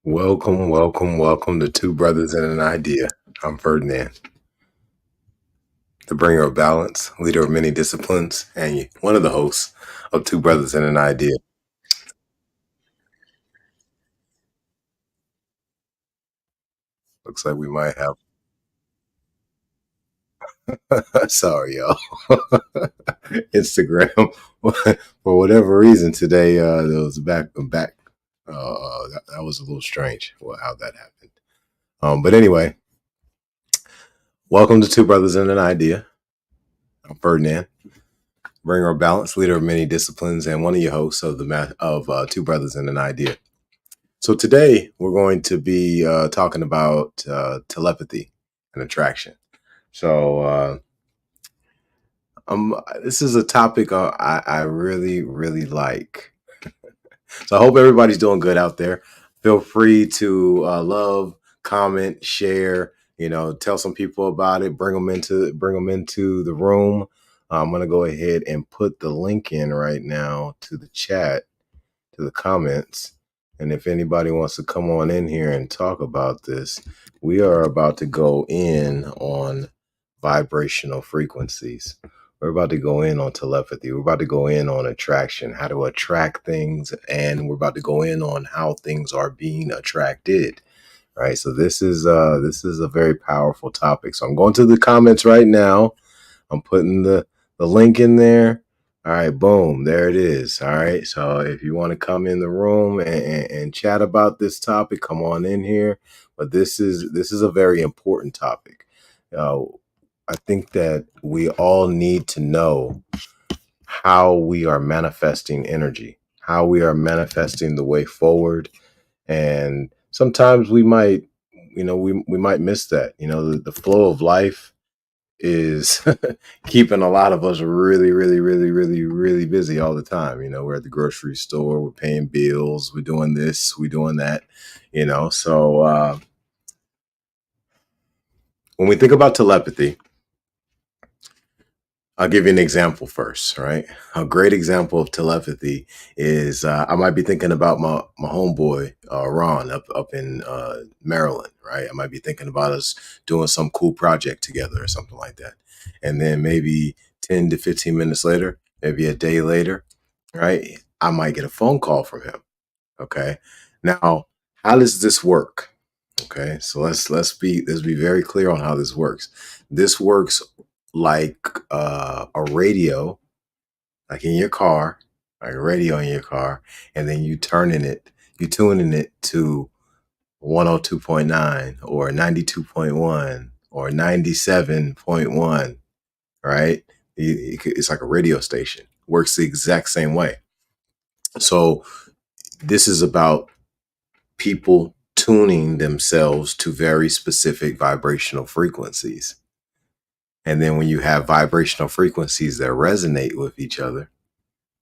Welcome, welcome, welcome to Two Brothers and an Idea. I'm Ferdinand, the bringer of balance, leader of many disciplines, and one of the hosts of Two Brothers and an Idea. Looks like we might have. Sorry, y'all. Instagram, for whatever reason today, there was back. That was a little strange. Well, how that happened. But anyway, welcome to Two Brothers and an Idea. I'm Ferdinand, bringer of balance, leader of many disciplines, and one of your hosts of Two Brothers and an Idea. So today we're going to be talking about telepathy and attraction. So this is a topic I really, really like. So I hope everybody's doing good out there. Feel free to love, comment, share. Tell some people about it. Bring them into the room. I'm gonna go ahead and put the link in right now to the chat, to the comments. And if anybody wants to come on in here and talk about this, we are about to go in on vibrational frequencies. We're about to go in on telepathy. We're about to go in on attraction, how to attract things, and we're about to go in on how things are being attracted. Right. So this is a very powerful topic. So I'm going to the comments right now. I'm putting the link in there. All right, boom, there it is. All right, so if you want to come in the room and chat about this topic, come on in here. But this is a very important topic. Uh, I think that we all need to know how we are manifesting energy, how we are manifesting the way forward, and sometimes we might, we might miss that. The flow of life is keeping a lot of us really, really, really, really, really busy all the time. We're at the grocery store, we're paying bills, we're doing this, we're doing that. So when we think about telepathy, I'll give you an example first, right? A great example of telepathy is I might be thinking about my homeboy Ron up in Maryland, right? I might be thinking about us doing some cool project together or something like that, and then maybe 10 to 15 minutes later, maybe a day later, right? I might get a phone call from him. Okay, now how does this work? Okay, so let's be very clear on how this works. This works like a radio, like in your car, like a radio in your car, and then you tuning it to 102.9 or 92.1 or 97.1, right? It's like a radio station. Works the exact same way. So this is about people tuning themselves to very specific vibrational frequencies. And then when you have vibrational frequencies that resonate with each other,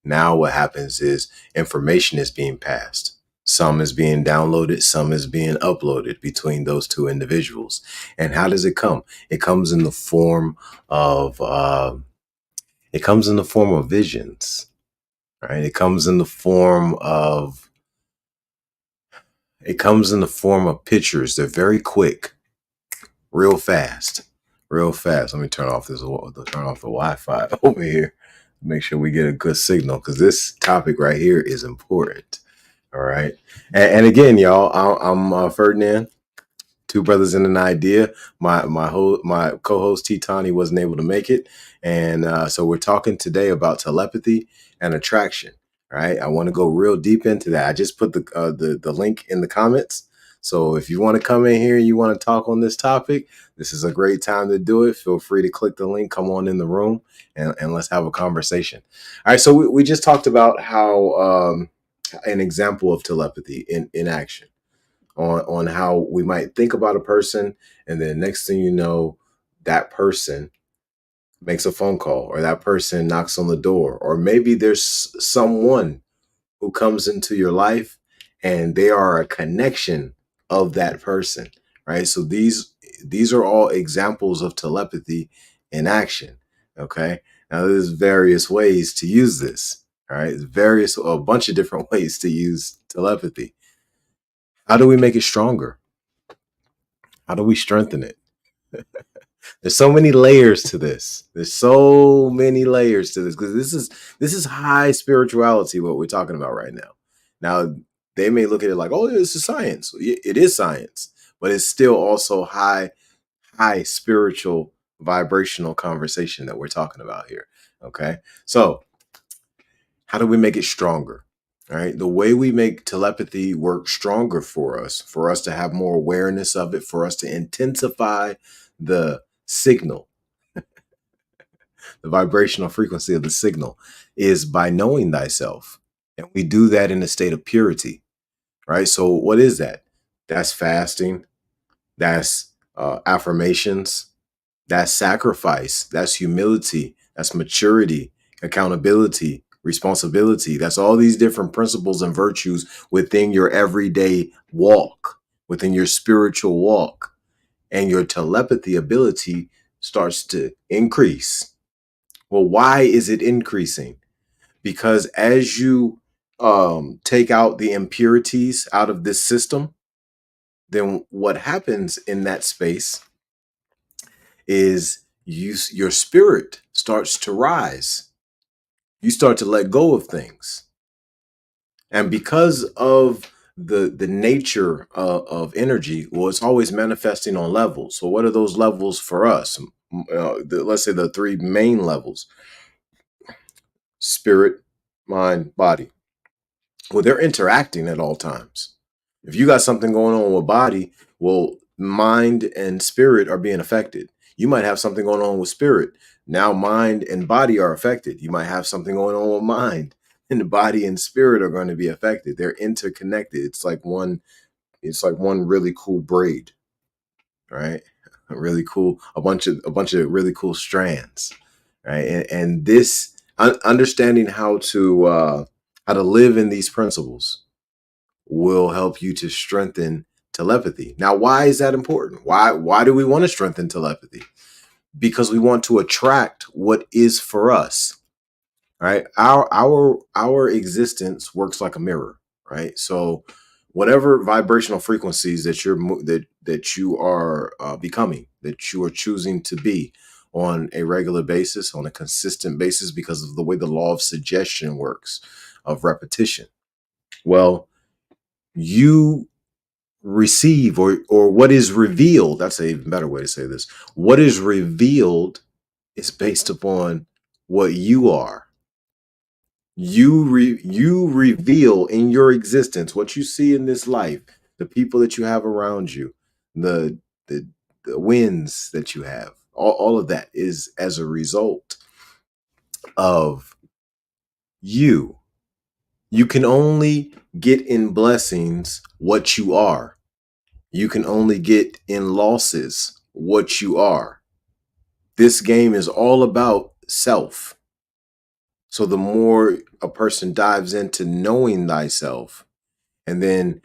now what happens is information is being passed. Some is being downloaded, some is being uploaded between those two individuals. And how does it come? It comes in the form of visions, right? It comes in the form of pictures. They're very quick, real fast, real fast. Let me turn off the Wi-Fi over here. Make sure we get a good signal because this topic right here is important. All right, and again, y'all, I'm Ferdinand. Two brothers in an idea. My co-host Titani wasn't able to make it, and so we're talking today about telepathy and attraction. Right, I want to go real deep into that. I just put the link in the comments. So if you want to come in here and you want to talk on this topic, this is a great time to do it. Feel free to click the link, come on in the room, and let's have a conversation. All right, so we just talked about how an example of telepathy in action on how we might think about a person, and then next thing you know, that person makes a phone call, or that person knocks on the door, or maybe there's someone who comes into your life and they are a connection of that person, right? So these are all examples of telepathy in action. Okay, now there's various ways to use this. All right, a bunch of different ways to use telepathy. How do we make it stronger? How do we strengthen it? There's so many layers to this. There's so many layers to this because this is high spirituality what we're talking about right now. Now they may look at it like, oh, this is science. It is science, but it's still also high spiritual vibrational conversation that we're talking about here. Okay, so how do we make it stronger? All right, the way we make telepathy work stronger for us to have more awareness of it, for us to intensify the signal, the vibrational frequency of the signal, is by knowing thyself. And we do that in a state of purity, right? So, what is that? That's fasting, that's affirmations, that's sacrifice, that's humility, that's maturity, accountability, responsibility. That's all these different principles and virtues within your everyday walk, within your spiritual walk. And your telepathy ability starts to increase. Well, why is it increasing? Because as you take out the impurities out of this system, then what happens in that space is your spirit starts to rise. You start to let go of things. And because of the nature of energy, well, it's always manifesting on levels. So what are those levels for us? Let's say the three main levels: spirit, mind, body. Well, they're interacting at all times. If you got something going on with body, well, mind and spirit are being affected. You might have something going on with spirit. Now mind and body are affected. You might have something going on with mind, and the body and spirit are going to be affected. They're interconnected. It's like one really cool braid, right? Really cool, a bunch of really cool strands, right? And this understanding how to live in these principles will help you to strengthen telepathy. Now, why is that important? Why do we want to strengthen telepathy? Because we want to attract what is for us, right? Our existence works like a mirror, right? So whatever vibrational frequencies that you are becoming, that you are choosing to be on a regular basis, on a consistent basis, because of the way the law of suggestion works, of repetition. Well, you receive, or what is revealed, that's a better way to say this. What is revealed is based upon what you are. You reveal in your existence what you see in this life, the people that you have around you, the the, the wins that you have. All of that is as a result of you. You can only get in blessings what you are. You can only get in losses what you are. This game is all about self. So the more a person dives into knowing thyself, and then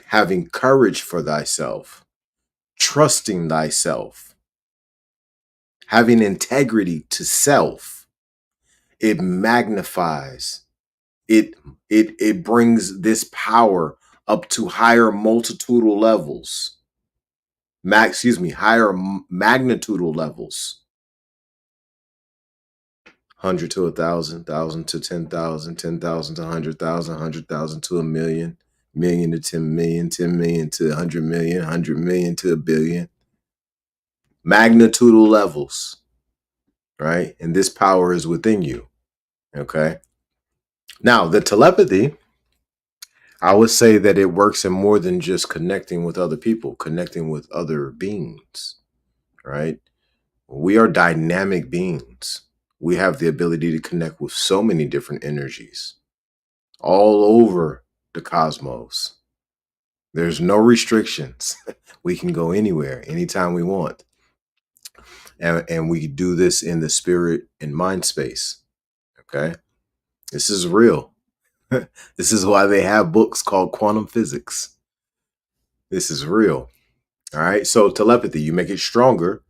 having courage for thyself, trusting thyself, having integrity to self, it magnifies. It brings this power up to higher multitudinal levels. Higher magnitudinal levels. 100 to 1,000, 1,000 to 10,000, 10,000 to 100,000, 100,000 to a million, million to 10 million, 10 million to 100 million, 100 million to a billion. Magnitudinal levels, right? And this power is within you. Okay. Now, the telepathy, I would say that it works in more than just connecting with other people, connecting with other beings, right? We are dynamic beings. We have the ability to connect with so many different energies all over the cosmos. There's no restrictions. We can go anywhere, anytime we want. And we do this in the spirit and mind space. Okay. This is real. This is why they have books called quantum physics. This is real. All right. So telepathy, you make it stronger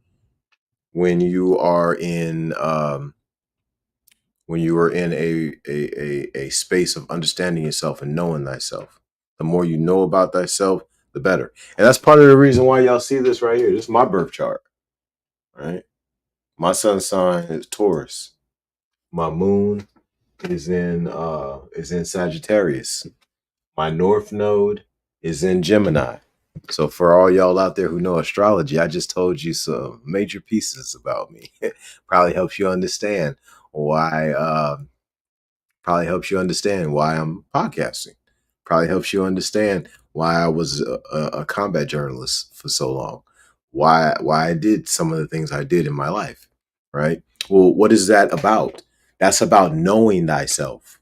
when you are in a space of understanding yourself and knowing thyself. The more you know about thyself, the better. And that's part of the reason why y'all see this right here. This is my birth chart, right? My sun sign is Taurus. My moon is in Sagittarius. My north node is in Gemini. So for all y'all out there who know astrology, I just told you some major pieces about me. Probably helps you understand why. Probably helps you understand why I'm podcasting. Probably helps you understand why I was a combat journalist for so long. Why I did some of the things I did in my life. Right. Well, what is that about? That's about knowing thyself.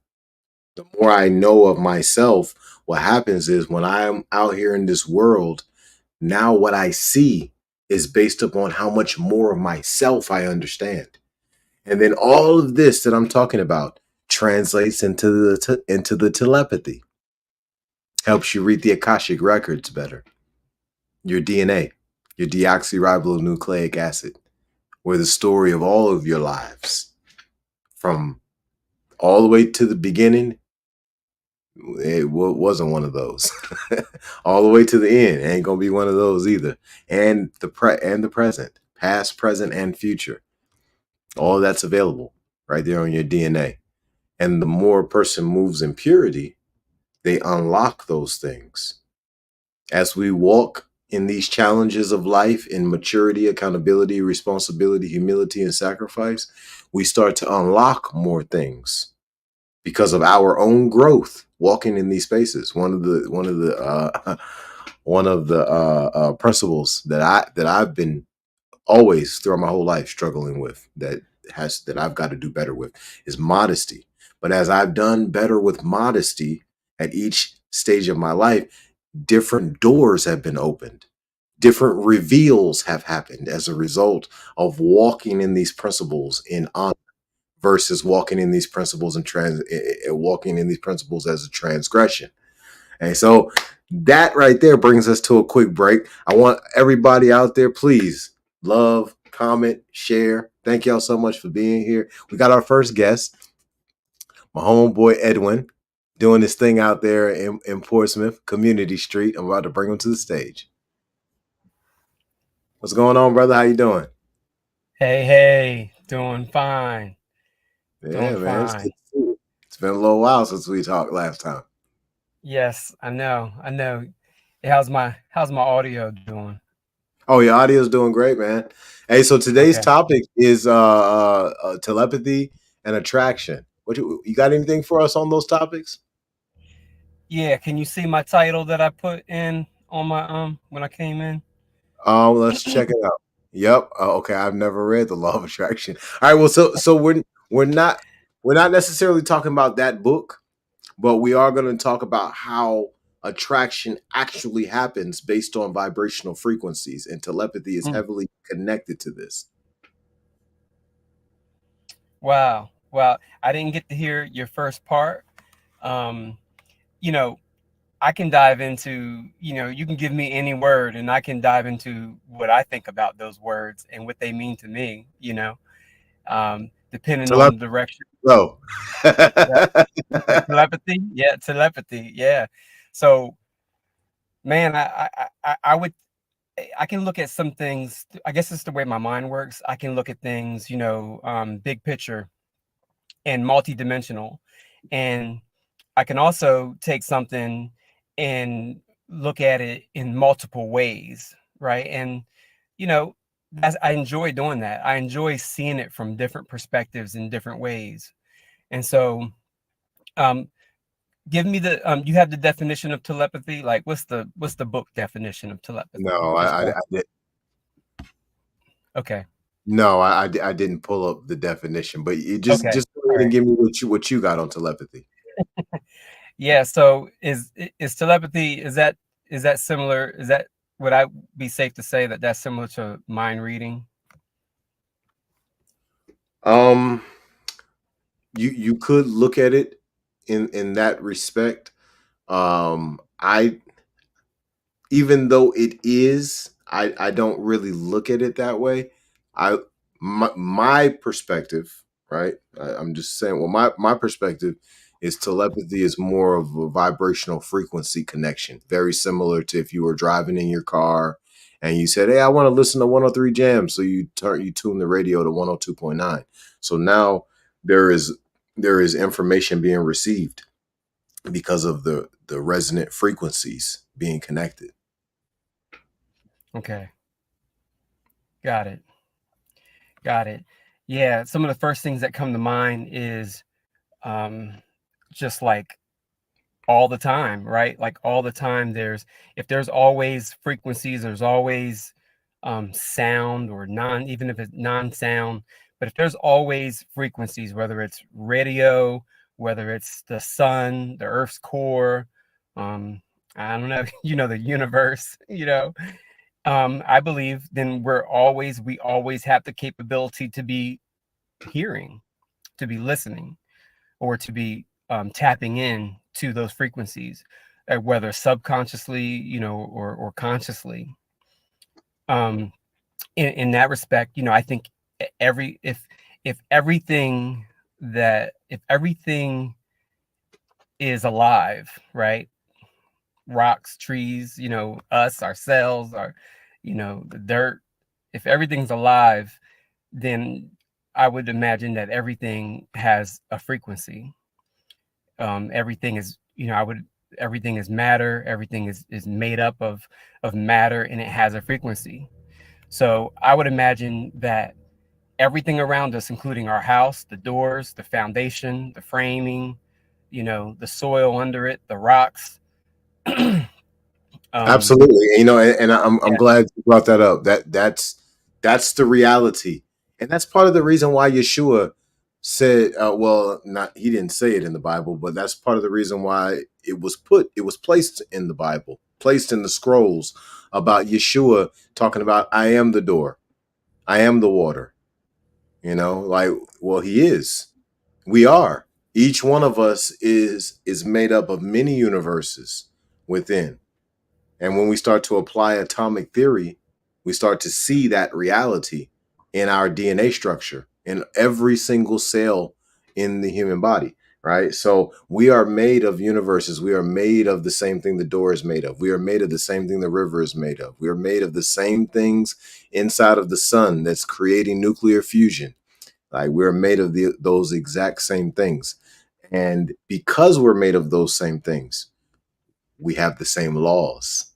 The more I know of myself, what happens is when I'm out here in this world, now what I see is based upon how much more of myself I understand. And then all of this that I'm talking about translates into the telepathy. Helps you read the Akashic records better. Your DNA, your deoxyribonucleic acid, where the story of all of your lives, from all the way to the beginning, it wasn't one of those. All the way to the end, ain't gonna be one of those either. And the present, past, present, and future, all that's available right there on your DNA. And the more a person moves in purity, they unlock those things. As we walk in these challenges of life in maturity, accountability, responsibility, humility, and sacrifice, we start to unlock more things because of our own growth walking in these spaces. One of the principles that I've been always throughout my whole life struggling with, that I've got to do better with, is modesty. But as I've done better with modesty at each stage of my life, different doors have been opened. Different reveals have happened as a result of walking in these principles in honor versus walking in these principles and walking in these principles as a transgression. And so that right there brings us to a quick break. I want everybody out there, please love, comment, share. Thank y'all so much for being here. We got our first guest, my homeboy Edwin, doing this thing out there in Portsmouth, Community Street. I'm about to bring him to the stage. What's going on, brother? How you doing? Hey, hey, doing fine, Yeah, doing man. It's good fine. to see you. It's been a little while since we talked last time. Yes, I know, I know. Hey, how's my audio doing? Oh, your audio's doing great, man. Hey, so today's Okay. topic is telepathy and attraction. What you got anything for us on those topics? Yeah, can you see my title that I put in on my when I came in? Let's check it out. Yep. Okay, I've never read the Law of Attraction. All right. Well, so we're not we're not necessarily talking about that book, but we are going to talk about how attraction actually happens based on vibrational frequencies, and telepathy is Mm, heavily connected to this. wow. Well, I didn't get to hear your first part. Um, you know, I can dive into, you can give me any word and I can dive into what I think about those words and what they mean to me, depending on the Telepathy. direction. Go. Telepathy, yeah, telepathy, yeah. So, man, I would I can look at some things. I guess it's the way my mind works. I can look at things, big picture and multidimensional, and I can also take something and look at it in multiple ways, right? And you know, I enjoy doing that. I enjoy seeing it from different perspectives in different ways, and so. Um, Give me the you have the definition of telepathy? Like what's the book definition of telepathy? No, Just I walk. did. Okay. No, I didn't pull up the definition, but you just Okay. just go All ahead and right. give me what you got on telepathy. Yeah, so is telepathy, is that similar, would I be safe to say that that's similar to mind reading? Um, you could look at it in that respect. I Even though it is, I don't really look at it that way. I my perspective, right? I'm just saying. Well, my perspective is telepathy is more of a vibrational frequency connection, very similar to if you were driving in your car and you said, "Hey, I want to listen to 103 Jam," so you tune the radio to 102.9. So now there is there is information being received because of the resonant frequencies being connected. Okay. Got it. Got it. Yeah. Some of the first things that come to mind is um, just like all the time, right? Like all the time, if there's always frequencies, there's always sound or even if it's non-sound, but if there's always frequencies, whether it's radio, whether it's the sun, the Earth's core, um, I don't know, the universe, I believe then we always have the capability to be hearing, to be listening, or to be tapping in to those frequencies, whether subconsciously, or consciously. Um, in that respect, I think every if everything if everything is alive, right? Rocks, trees, us, ourselves, the dirt. If everything's alive, then I would imagine that everything has a frequency. Everything is, everything is matter. Everything is made up of matter, and it has a frequency. So I would imagine that everything around us, including our house, the doors, the foundation, the framing, the soil under it, the rocks. um, Absolutely, and I'm yeah, glad you brought that up. That's the reality, and that's part of the reason why Yeshua said, well, not he didn't say it in the Bible, but that's part of the reason why it was placed in the Bible, placed in the scrolls about Yeshua talking about, "I am the door, I am the water." Like, well, he is. We are. Each one of us is made up of many universes within. And when we start to apply atomic theory, we start to see that reality in our DNA structure, in every single cell in the human body, right? So we are made of universes. We are made of the same thing the door is made of. We are made of the same thing the river is made of. We are made of the same things inside of the sun that's creating nuclear fusion. Like, we're made of those exact same things. And because we're made of those same things, we have the same laws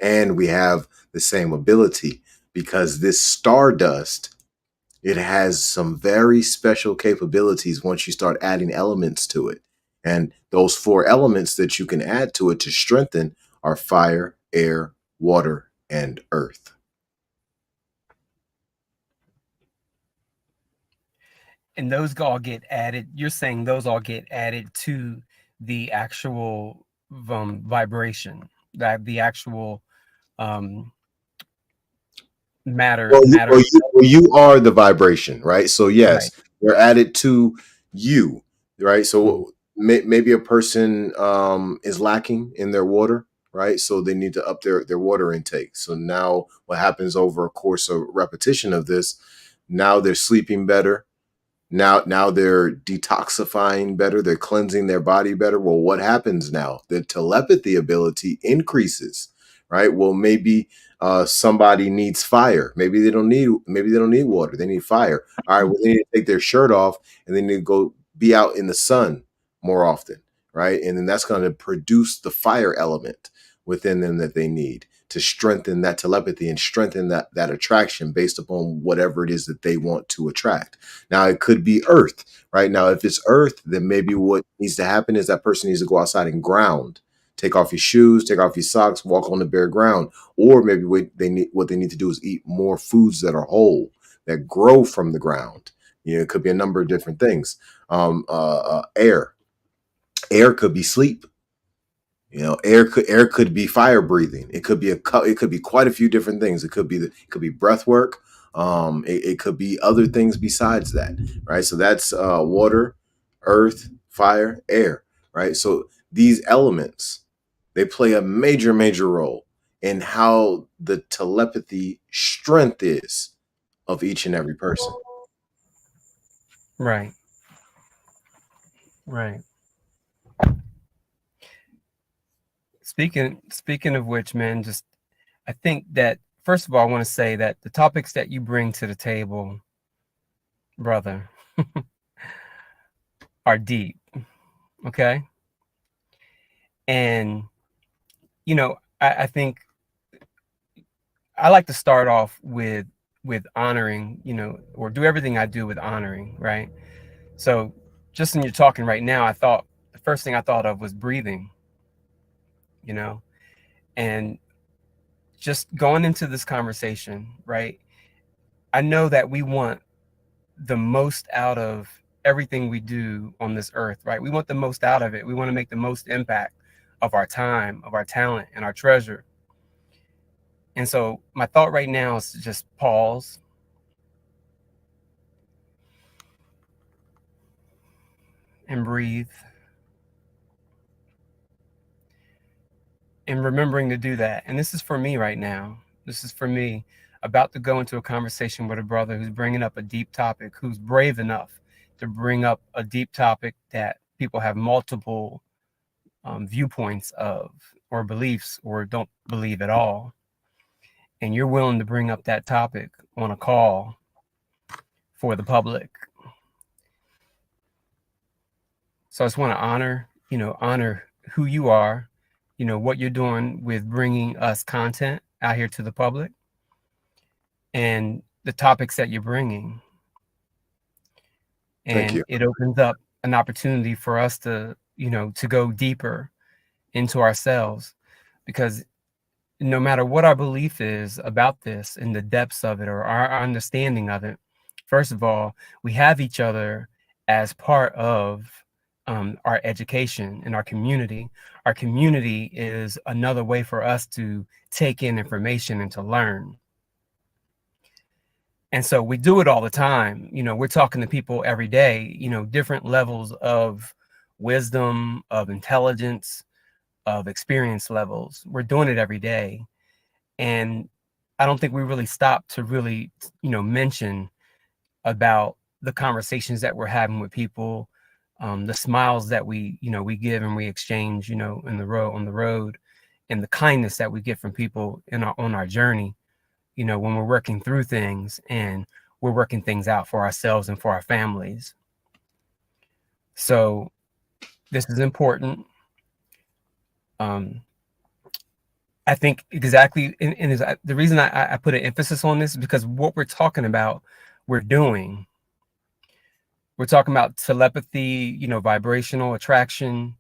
and we have the same ability, because this stardust, it has some very special capabilities once you start adding elements to it. And those four elements that you can add to it to strengthen are fire, air, water, and earth. and those all get added. You're saying those all get added to the actual vibration, that the actual um, matter itself. Well, you are the vibration, right? So Right. yes, they're added to you, right? Mhm. So maybe a person is lacking in their water, right? So they need to up their water intake. So now what happens over a course of repetition of this? Now they're sleeping better, now they're detoxifying better, they're cleansing their body better. Well, what happens now? The telepathy ability increases, right? Well, maybe somebody needs fire. Maybe they don't need water, they need fire. All right, well, they need to take their shirt off and they need to go be out in the sun more often, right? And then that's going to produce the fire element within them that they need to strengthen that telepathy and strengthen that attraction based upon whatever it is that they want to attract. Now, it could be earth, right? Now, if it's earth, then maybe what needs to happen is that person needs to go outside and ground. Take off your shoes, take off your socks, walk on the bare ground. Or maybe what they need to do is eat more foods that are whole, that grow from the ground. It could be a number of different things. Air. Air could be sleep. Air could be fire breathing. It could be quite a few different things. It could be breath work. It could be other things besides that, right? So that's water, earth, fire, air, right? So these elements, they play a major role in how the telepathy strength is of each and every person. Right. Right. Speaking of which, man, just I think that first of all, I want to say that the topics that you bring to the table, brother, are deep. Okay. And I think I like to start off with honoring, or do everything I do with honoring, right? So just when you're talking right now, I thought the first thing I thought of was breathing, you know, and just going into this conversation, right? I know that we want the most out of everything we do on this earth, right? We want the most out of it. We want to make the most impact of our time, of our talent, and our treasure. And so my thought right now is to just pause and breathe and remembering to do that. And this is for me right now. This is for me, about to go into a conversation with a brother who's bringing up a deep topic, who's brave enough to bring up a deep topic that people have multiple viewpoints of, or beliefs, or don't believe at all. And you're willing to bring up that topic on a call for the public. So I just want to honor who you are, what you're doing with bringing us content out here to the public, and the topics that you're bringing. Thank And you. it opens up an opportunity for us to, to go deeper into ourselves, because no matter what our belief is about this and the depths of it, or our understanding of it, first of all, we have each other as part of our education and our community. Our community is another way for us to take in information and to learn. And so we do it all the time. We're talking to people every day, different levels of wisdom, of intelligence, of experience levels. We're doing it every day. And I don't think we really stop to really, mention about the conversations that we're having with people, the smiles that we give and we exchange, in the road on the road, and the kindness that we get from people on our journey, when we're working through things and we're working things out for ourselves and for our families. So this is important. I think exactly, and the reason I put an emphasis on this is because what we're talking about, we're doing. We're talking about telepathy, vibrational attraction.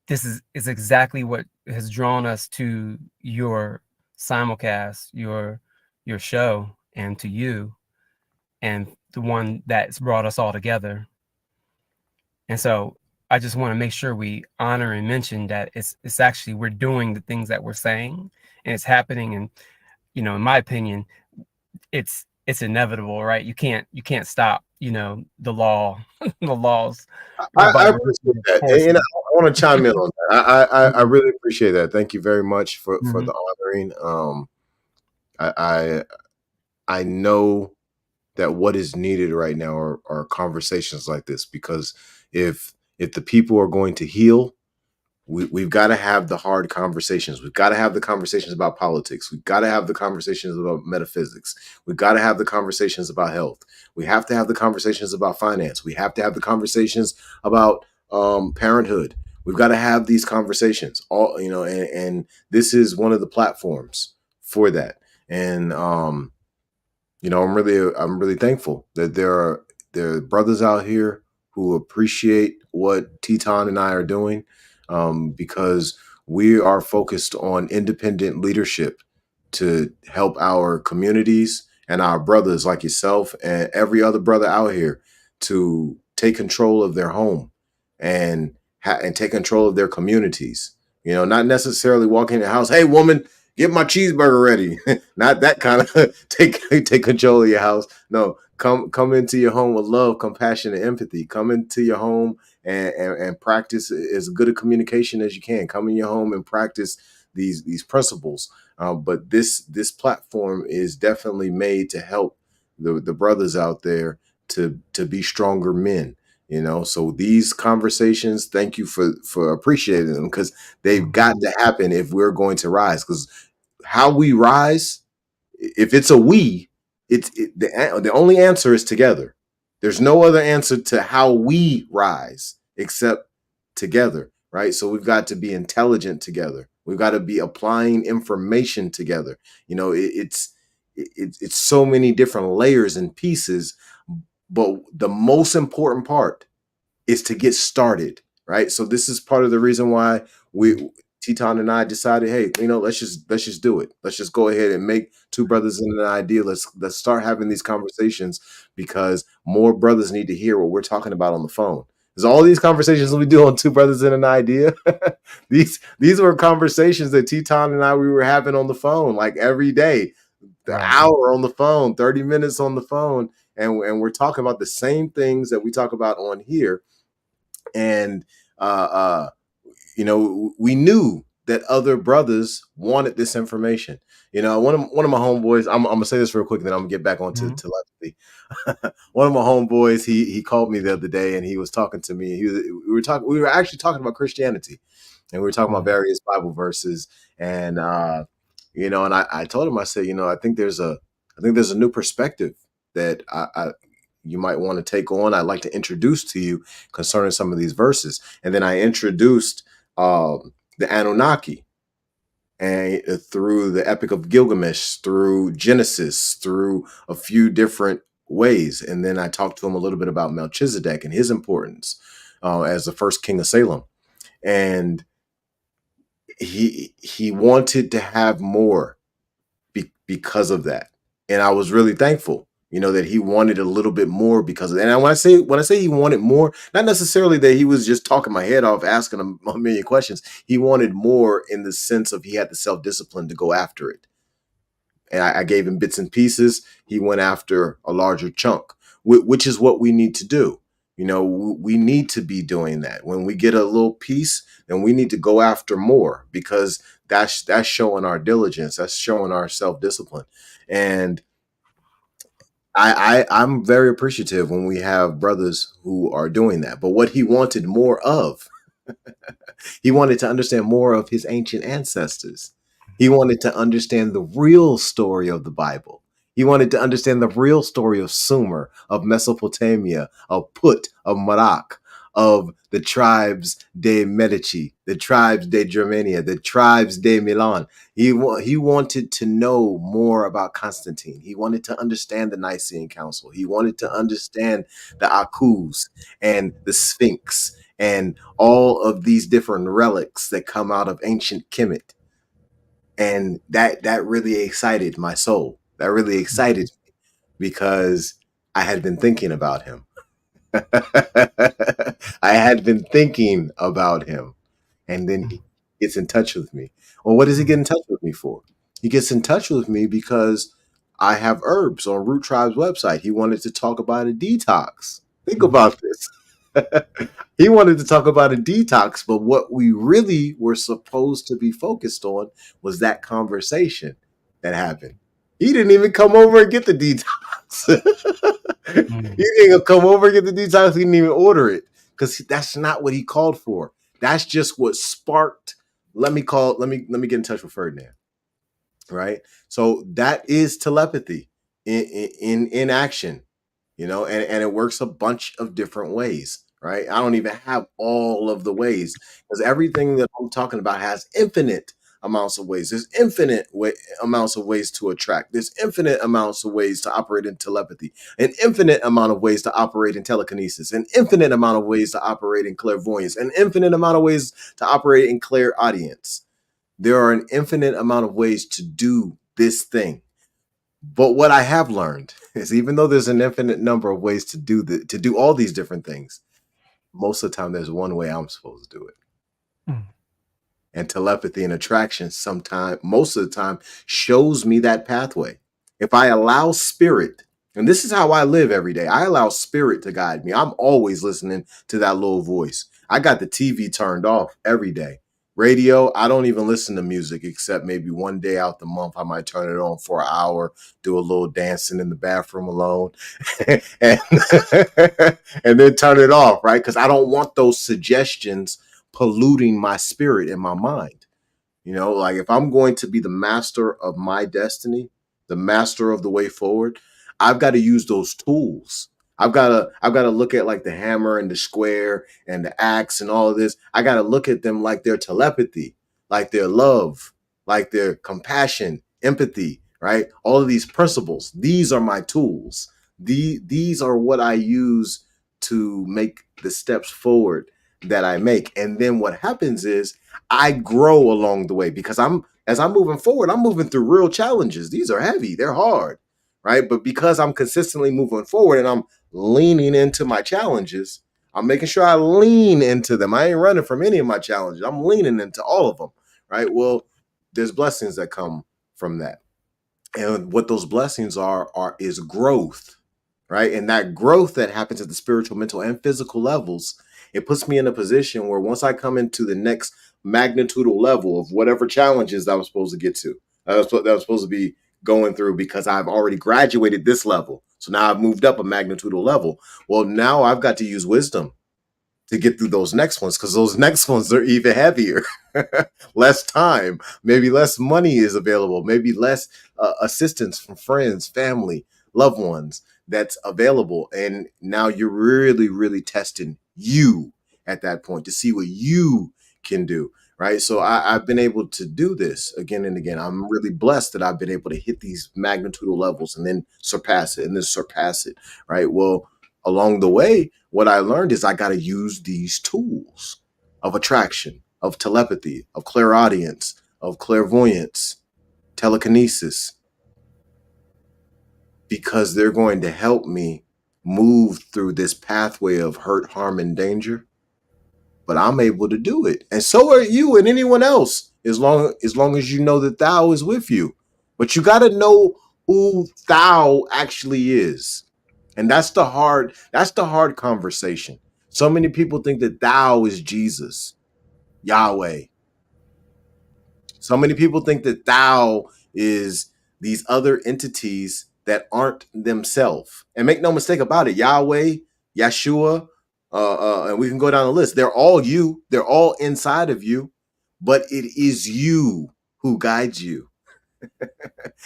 This is exactly what has drawn us to your simulcast, your show, and to you, and the one that's brought us all together. And so I just want to make sure we honor and mention that it's actually, we're doing the things that we're saying, and it's happening. And in my opinion, it's inevitable, right? You can't stop, the law, the laws, the I appreciate vibration that, and forces. I want to chime in on that. I Mhm, really appreciate that. Thank you very much for mhm, the honoring. I I know that what is needed right now are conversations like this, because if the people are going to heal, we've got to have the hard conversations. We've got to have the conversations about politics. We've got to have the conversations about metaphysics. We've got to have the conversations about health. We have to have the conversations about finance. We have to have the conversations about parenthood. We've got to have these conversations. All and this is one of the platforms for that. And I'm really thankful that there are brothers out here who appreciate what Teton and I are doing, because we are focused on independent leadership to help our communities and our brothers like yourself and every other brother out here to take control of their home and and take control of their communities. Not necessarily walking in the house, hey woman, get my cheeseburger ready. Not that kind of take control of your house. No, come into your home with love, compassion, and empathy. Come into your home and practice as good a communication as you can. Come in your home and practice these principles. But this platform is definitely made to help the brothers out there to be stronger men. So these conversations, thank you for appreciating them, because they've got to happen if we're going to rise. Because how we rise, if it's a we, the only answer is together. There's no other answer to how we rise except together, right? So we've got to be intelligent together. We've got to be applying information together. It's so many different layers and pieces, but the most important part is to get started, right? So this is part of the reason why we Teton and I decided, hey, let's just do it. Let's just go ahead and make Two Brothers in an Idea. Let's start having these conversations, because more brothers need to hear what we're talking about on the phone. Because all these conversations we do on Two Brothers in an Idea, these were conversations that Teton and I we were having on the phone like every day, the Right. hour on the phone, 30 minutes on the phone, and we're talking about the same things that we talk about on here. And uh, uh, we knew that other brothers wanted this information. One of my homeboys. I'm gonna say this real quick, and then I'm gonna get back onto Mhm. telepathy. One of my homeboys, he called me the other day, and he was talking to me. We were actually talking about Christianity, and we were talking about Mhm. various Bible verses. And and I told him, I said, I think there's a new perspective that you might want to take on. I'd like to introduce to you concerning some of these verses. And then I introduced the Anunnaki, and through the Epic of Gilgamesh, through Genesis, through a few different ways. And then I talked to him a little bit about Melchizedek and his importance as the first king of Salem. And he wanted to have more because of that. And I was really thankful, that he wanted a little bit more because of that. And when I say he wanted more, not necessarily that he was just talking my head off, asking him a million questions. He wanted more in the sense of he had the self discipline to go after it. And I gave him bits and pieces. He went after a larger chunk, which is what we need to do. We need to be doing that. When we get a little piece, then we need to go after more, because that's showing our diligence. That's showing our self discipline. And I'm very appreciative when we have brothers who are doing that. But what he wanted more of, he wanted to understand more of his ancient ancestors. He wanted to understand the real story of the Bible. He wanted to understand the real story of Sumer, of Mesopotamia, of Put, of Marak, of the tribes de Medici, the tribes de Germania, the tribes de Milan. He wanted to know more about Constantine. He wanted to understand the Nicene Council. He wanted to understand the Akus and the Sphinx and all of these different relics that come out of ancient Kemet. And that really excited my soul. That really excited me, because I had been thinking about him. I had been thinking about him. And then he gets in touch with me. Well, what does he get in touch with me for? He gets in touch with me because I have herbs on Root Tribe's website. He wanted to talk about a detox. Think Mhm. about this. He wanted to talk about a detox, but what we really were supposed to be focused on was that conversation that happened. He didn't even come over and get the detox. He Mhm. didn't even come over and get the detox. He didn't even order it, because that's not what he called for. That's just what sparked. Let me get in touch with Ferdinand, right? So that is telepathy in action, and it works a bunch of different ways, right? I don't even have all of the ways, because everything that I'm talking about has infinite amounts of ways. There's amounts of ways to attract. There's infinite amounts of ways to operate in telepathy, an infinite amount of ways to operate in telekinesis, an infinite amount of ways to operate in clairvoyance, an infinite amount of ways to operate in clairaudience. There are an infinite amount of ways to do this thing. But what I have learned is, even though there's an infinite number of ways to do all these different things, most of the time there's one way I'm supposed to do it. Mhm. And telepathy and attraction sometimes, most of the time, shows me that pathway. If I allow spirit, and this is how I live every day, I allow spirit to guide me. I'm always listening to that little voice. I got the TV turned off every day. Radio, I don't even listen to music except maybe one day out the month. I might turn it on for an hour, do a little dancing in the bathroom alone, and, and then turn it off, right? Because I don't want those suggestions polluting my spirit and my mind. Like if I'm going to be the master of my destiny, the master of the way forward, I've got to use those tools. I've got to look at like the hammer and the square and the axe and all of this. I got to look at them like their telepathy, like their love, like their compassion, empathy, right? All of these principles. These are my tools. These are what I use to make the steps forward that I make. And then what happens is I grow along the way because as I'm moving forward, I'm moving through real challenges. These are heavy, they're hard, right? But because I'm consistently moving forward and I'm leaning into my challenges, I'm making sure I lean into them. I ain't running from any of my challenges. I'm leaning into all of them, right? Well, there's blessings that come from that. And what those blessings are is growth, right? And that growth that happens at the spiritual, mental, and physical levels, it puts me in a position where once I come into the next magnitudal level of whatever challenges that I'm supposed to get to, that I'm supposed to be going through because I've already graduated this level. So now I've moved up a magnitudal level. Well, now I've got to use wisdom to get through those next ones because those next ones are even heavier. Less time, maybe less money is available, maybe less assistance from friends, family, loved ones that's available. And now you're really, really testing you at that point to see what you can do. Right. So I've been able to do this again and again. I'm really blessed that I've been able to hit these magnitudal levels and then surpass it and then surpass it. Right. Well, along the way, what I learned is I got to use these tools of attraction, of telepathy, of clairaudience, of clairvoyance, telekinesis, because they're going to help me move through this pathway of hurt, harm, and danger. But I'm able to do it. And so are you and anyone else, as long as you know that thou is with you. But you got to know who thou actually is. And that's the hard conversation. So many people think that thou is Jesus, Yahweh. So many people think that thou is these other entities that aren't themselves. And make no mistake about it, Yahweh, Yeshua, and we can go down the list. They're all you. They're all inside of you, but it is you who guides you.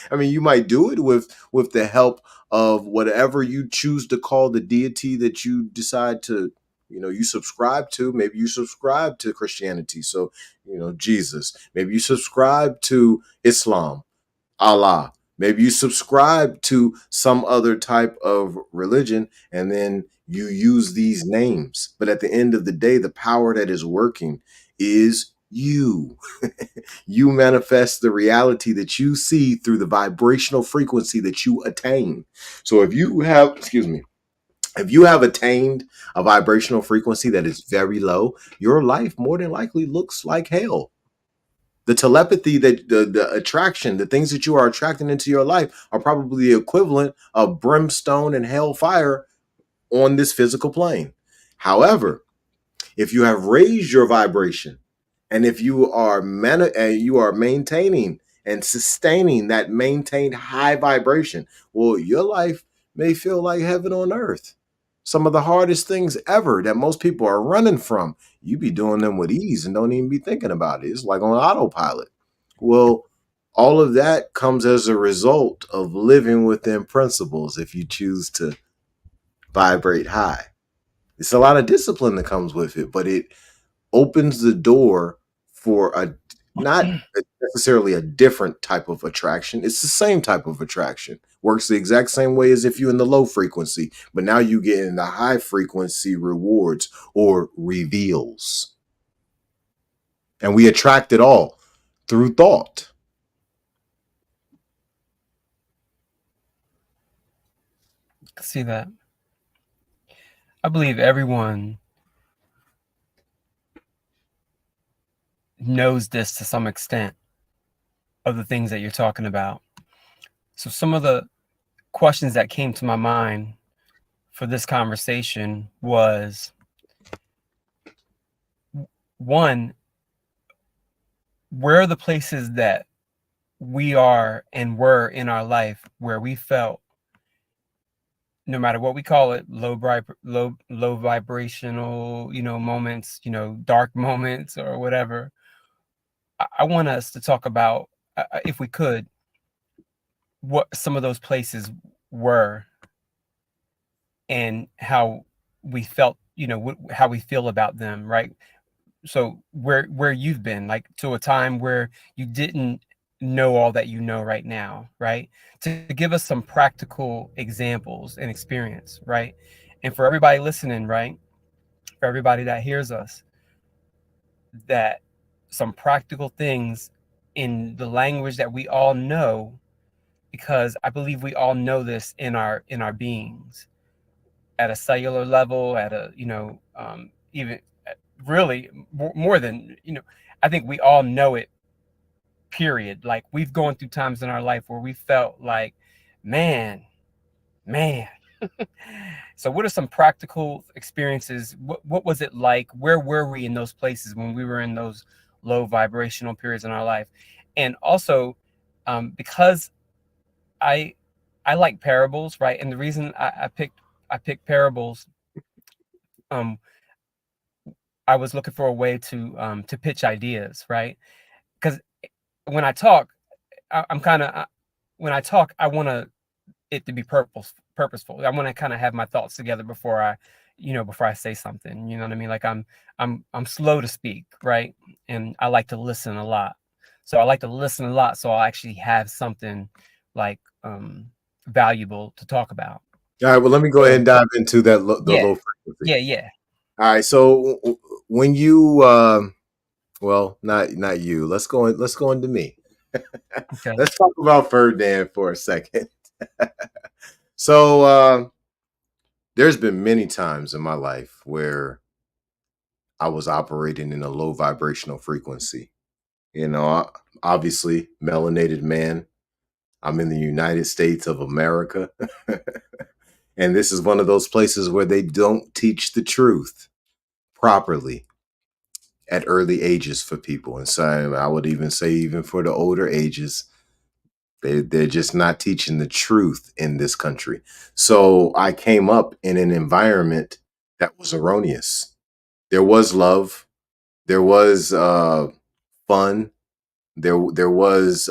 I mean, you might do it with the help of whatever you choose to call the deity that you decide to, you subscribe to. Maybe you subscribe to Christianity, so Jesus. Maybe you subscribe to Islam, Allah. Maybe you subscribe to some other type of religion, and then you use these names. But at the end of the day, the power that is working is you. You manifest the reality that you see through the vibrational frequency that you attain. So if you have attained a vibrational frequency that is very low, your life more than likely looks like hell. The telepathy, that the attraction, the things that you are attracting into your life are probably the equivalent of brimstone and hellfire on this physical plane. However, if you have raised your vibration, and if you are maintaining and sustaining that maintained high vibration, well, your life may feel like heaven on earth. Some of the hardest things ever that most people are running from, you be doing them with ease and don't even be thinking about it. It's like on autopilot. Well, all of that comes as a result of living within principles if you choose to vibrate high. It's a lot of discipline that comes with it, but it opens the door for a not necessarily a different type of attraction. It's the same type of attraction. Works the exact same way as if you're in the low frequency, but now you get in the high frequency rewards or reveals. And we attract it all through thought. See that? I believe everyone knows this to some extent of the things that you're talking about. So some of the questions that came to my mind for this conversation was, one, where are the places that we are and were in our life where we felt, no matter what we call it, low vibrational, moments, dark moments or whatever. I want us to talk about, if we could, what some of those places were and how we felt, how we feel about them, right? So where you've been, like, to a time where you didn't know all that you know right now, right? To give us some practical examples and experience, right? And for everybody listening, right? For everybody that hears us, that some practical things in the language that we all know, because I believe we all know this in our beings, at a cellular level, at a, even really more than, I think we all know it, period. Like, we've gone through times in our life where we felt like, man, man. So what are some practical experiences? What was it like? Where were we in those places when we were in those low vibrational periods in our life? And also, because I I like parables, right? And the reason I picked parables, um, I was looking for a way to pitch ideas, right? Because when I talk, I'm kind of, when I talk, I want it to be purposeful. I want to kind of have my thoughts together before before I say something. You know what I mean? Like, I'm slow to speak, right? And I like to listen a lot. So I like to listen a lot, so I'll actually have something like valuable to talk about. All right, well, let me go ahead So and dive into the yeah, low frequency. yeah. All right, so when you, well, not you. Let's go into me. Okay. Let's talk about Ferdinand for a second. So there's been many times in my life where I was operating in a low vibrational frequency. Obviously, melanated man. I'm in the United States of America. And this is one of those places where they don't teach the truth properly at early ages for people. And so I would even say, even for the older ages, they're just not teaching the truth in this country. So I came up in an environment that was erroneous. There was love, there was fun, there was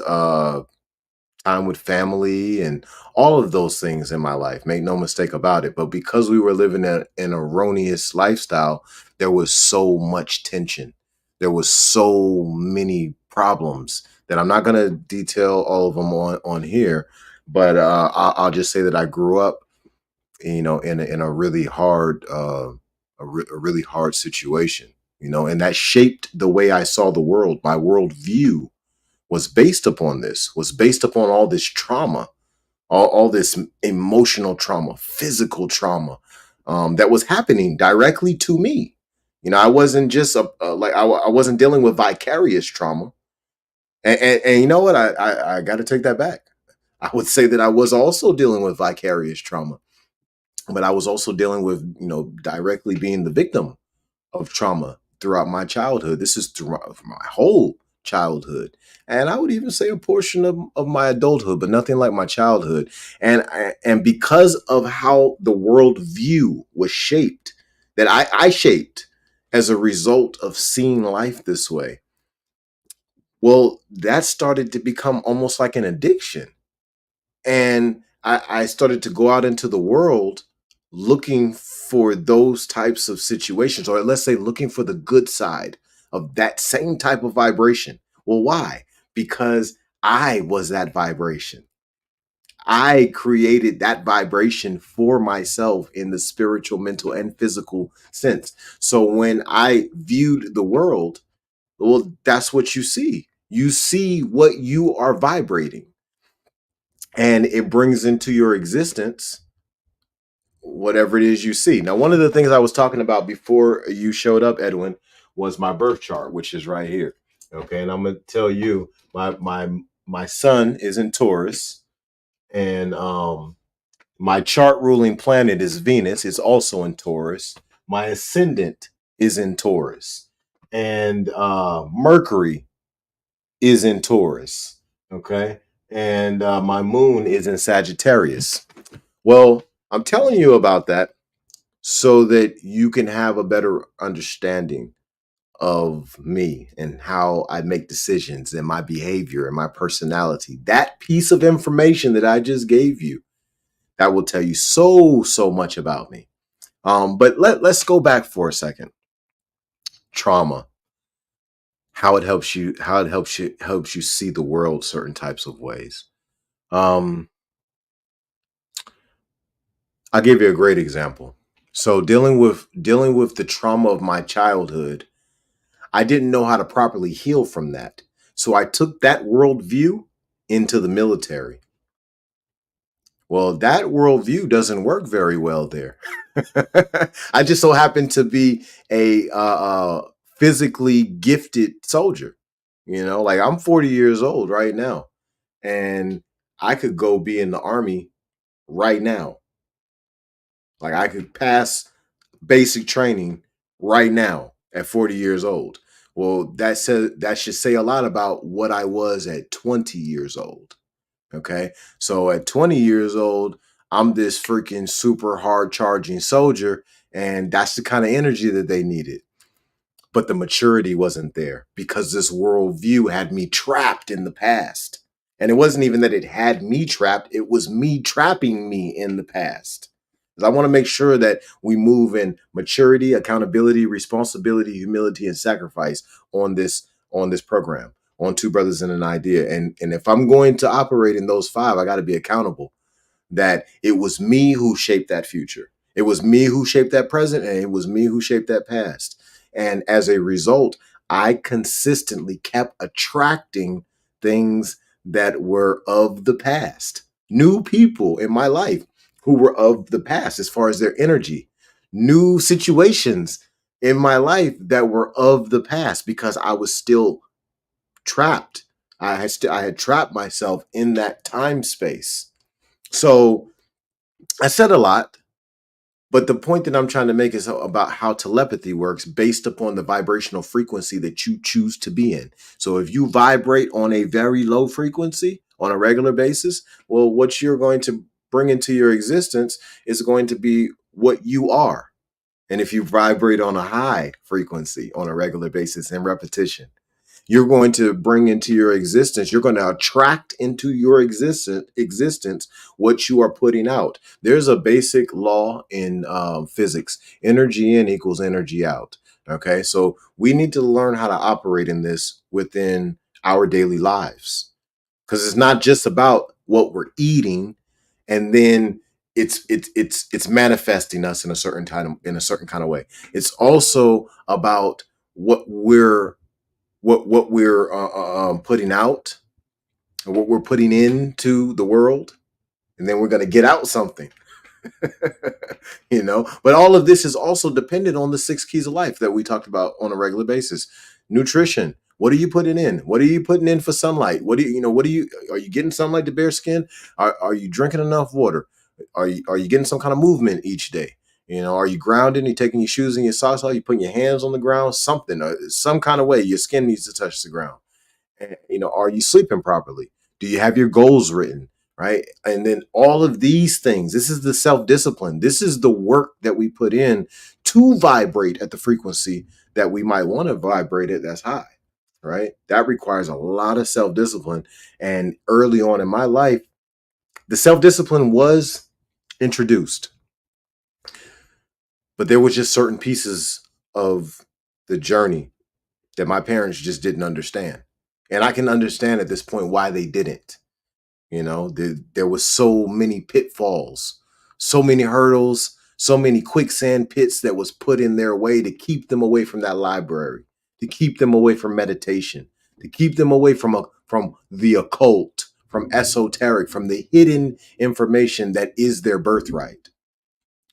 time with family and all of those things in my life. Make no mistake about it. But because we were living an erroneous lifestyle, there was so much tension. There was so many problems that I'm not going to detail all of them on here. But I'll just say that I grew up, in a really hard, a really hard situation, and that shaped the way I saw the world. My worldview was based upon all this trauma, all this emotional trauma, physical trauma, that was happening directly to me. I wasn't just I wasn't dealing with vicarious trauma. And you know what? I got to take that back. I would say that I was also dealing with vicarious trauma, but I was also dealing with, directly being the victim of trauma throughout my childhood. This is throughout my whole childhood. And I would even say a portion of my adulthood, but nothing like my childhood. And because of how the world view was shaped, that I shaped as a result of seeing life this way, well, that started to become almost like an addiction. And I started to go out into the world looking for those types of situations, or let's say looking for the good side of that same type of vibration. Well, why? Because I was that vibration. I created that vibration for myself in the spiritual, mental, and physical sense. So when I viewed the world, well, that's what you see. You see what you are vibrating, and it brings into your existence whatever it is you see. Now, one of the things I was talking about before you showed up, Edwin, was my birth chart, which is right here. Okay, and I'm gonna tell you, my son is in Taurus, and my chart ruling planet is Venus. It's also in Taurus. My ascendant is in Taurus, and Mercury is in Taurus. Okay. And my moon is in Sagittarius. Well, I'm telling you about that so that you can have a better understanding of me and how I make decisions and my behavior and my personality. That piece of information that I just gave you, that will tell you so much about me. But let's go back for a second. Trauma, how it helps you see the world certain types of ways. Um, I'll give you a great example. So dealing with the trauma of my childhood, I didn't know how to properly heal from that. So I took that worldview into the military. Well, that worldview doesn't work very well there. I just so happen to be a physically gifted soldier. You know, like I'm 40 years old right now, and I could go be in the army right now. Like I could pass basic training right now at 40 years old. Well, that should say a lot about what I was at 20 years old. Okay. So at 20 years old, I'm this freaking super hard charging soldier. And that's the kind of energy that they needed. But the maturity wasn't there because this worldview had me trapped in the past. And it wasn't even that it had me trapped, it was me trapping me in the past. 'Cause I want to make sure that we move in maturity, accountability, responsibility, humility, and sacrifice on this program, on Two Brothers and an Idea. And if I'm going to operate in those five, I got to be accountable that it was me who shaped that future. It was me who shaped that present, and it was me who shaped that past. And as a result, I consistently kept attracting things that were of the past, new people in my life who were of the past as far as their energy, new situations in my life that were of the past because I was still trapped. I had trapped myself in that time space. So I said a lot, but the point that I'm trying to make is about how telepathy works based upon the vibrational frequency that you choose to be in. So if you vibrate on a very low frequency on a regular basis, well, what you're going to bring into your existence is going to be what you are. And if you vibrate on a high frequency on a regular basis in repetition, you're going to bring into your existence, you're going to attract into your existence what you are putting out. There's a basic law in physics: energy in equals energy out. Okay, so we need to learn how to operate in this within our daily lives, because it's not just about what we're eating and then it's manifesting us in a certain time, in a certain kind of way. It's also about what we're putting out, and what we're putting into the world, and then we're going to get out something. You know, but all of this is also dependent on the six keys of life that we talked about on a regular basis. Nutrition, what are you putting in? What are you putting in for sunlight? What do you, you know, what do you, are you getting sunlight to bare skin? Are you drinking enough water? Are you getting some kind of movement each day? You know, are you grounded? Are you taking your shoes and your socks off? Are you putting your hands on the ground? Something, some kind of way your skin needs to touch the ground. And, you know, are you sleeping properly? Do you have your goals written? Right. And then all of these things, this is the self discipline. This is the work that we put in to vibrate at the frequency that we might want to vibrate at that's high. Right. That requires a lot of self discipline. And early on in my life, the self discipline was introduced, but there was just certain pieces of the journey that my parents just didn't understand. And I can understand at this point why they didn't. You know, there was so many pitfalls, so many hurdles, so many quicksand pits that was put in their way to keep them away from that library, to keep them away from meditation, to keep them away from the occult, from esoteric, from the hidden information that is their birthright.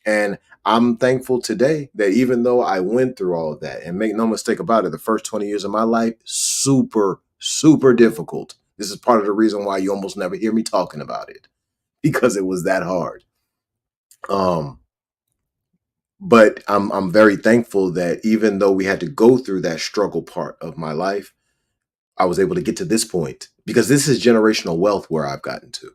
And I'm thankful today that even though I went through all of that, and make no mistake about it, the first 20 years of my life, super difficult. This is part of the reason why you almost never hear me talking about it, because it was that hard. Um, but I'm very thankful that even though we had to go through that struggle part of my life, I was able to get to this point, because this is generational wealth where I've gotten to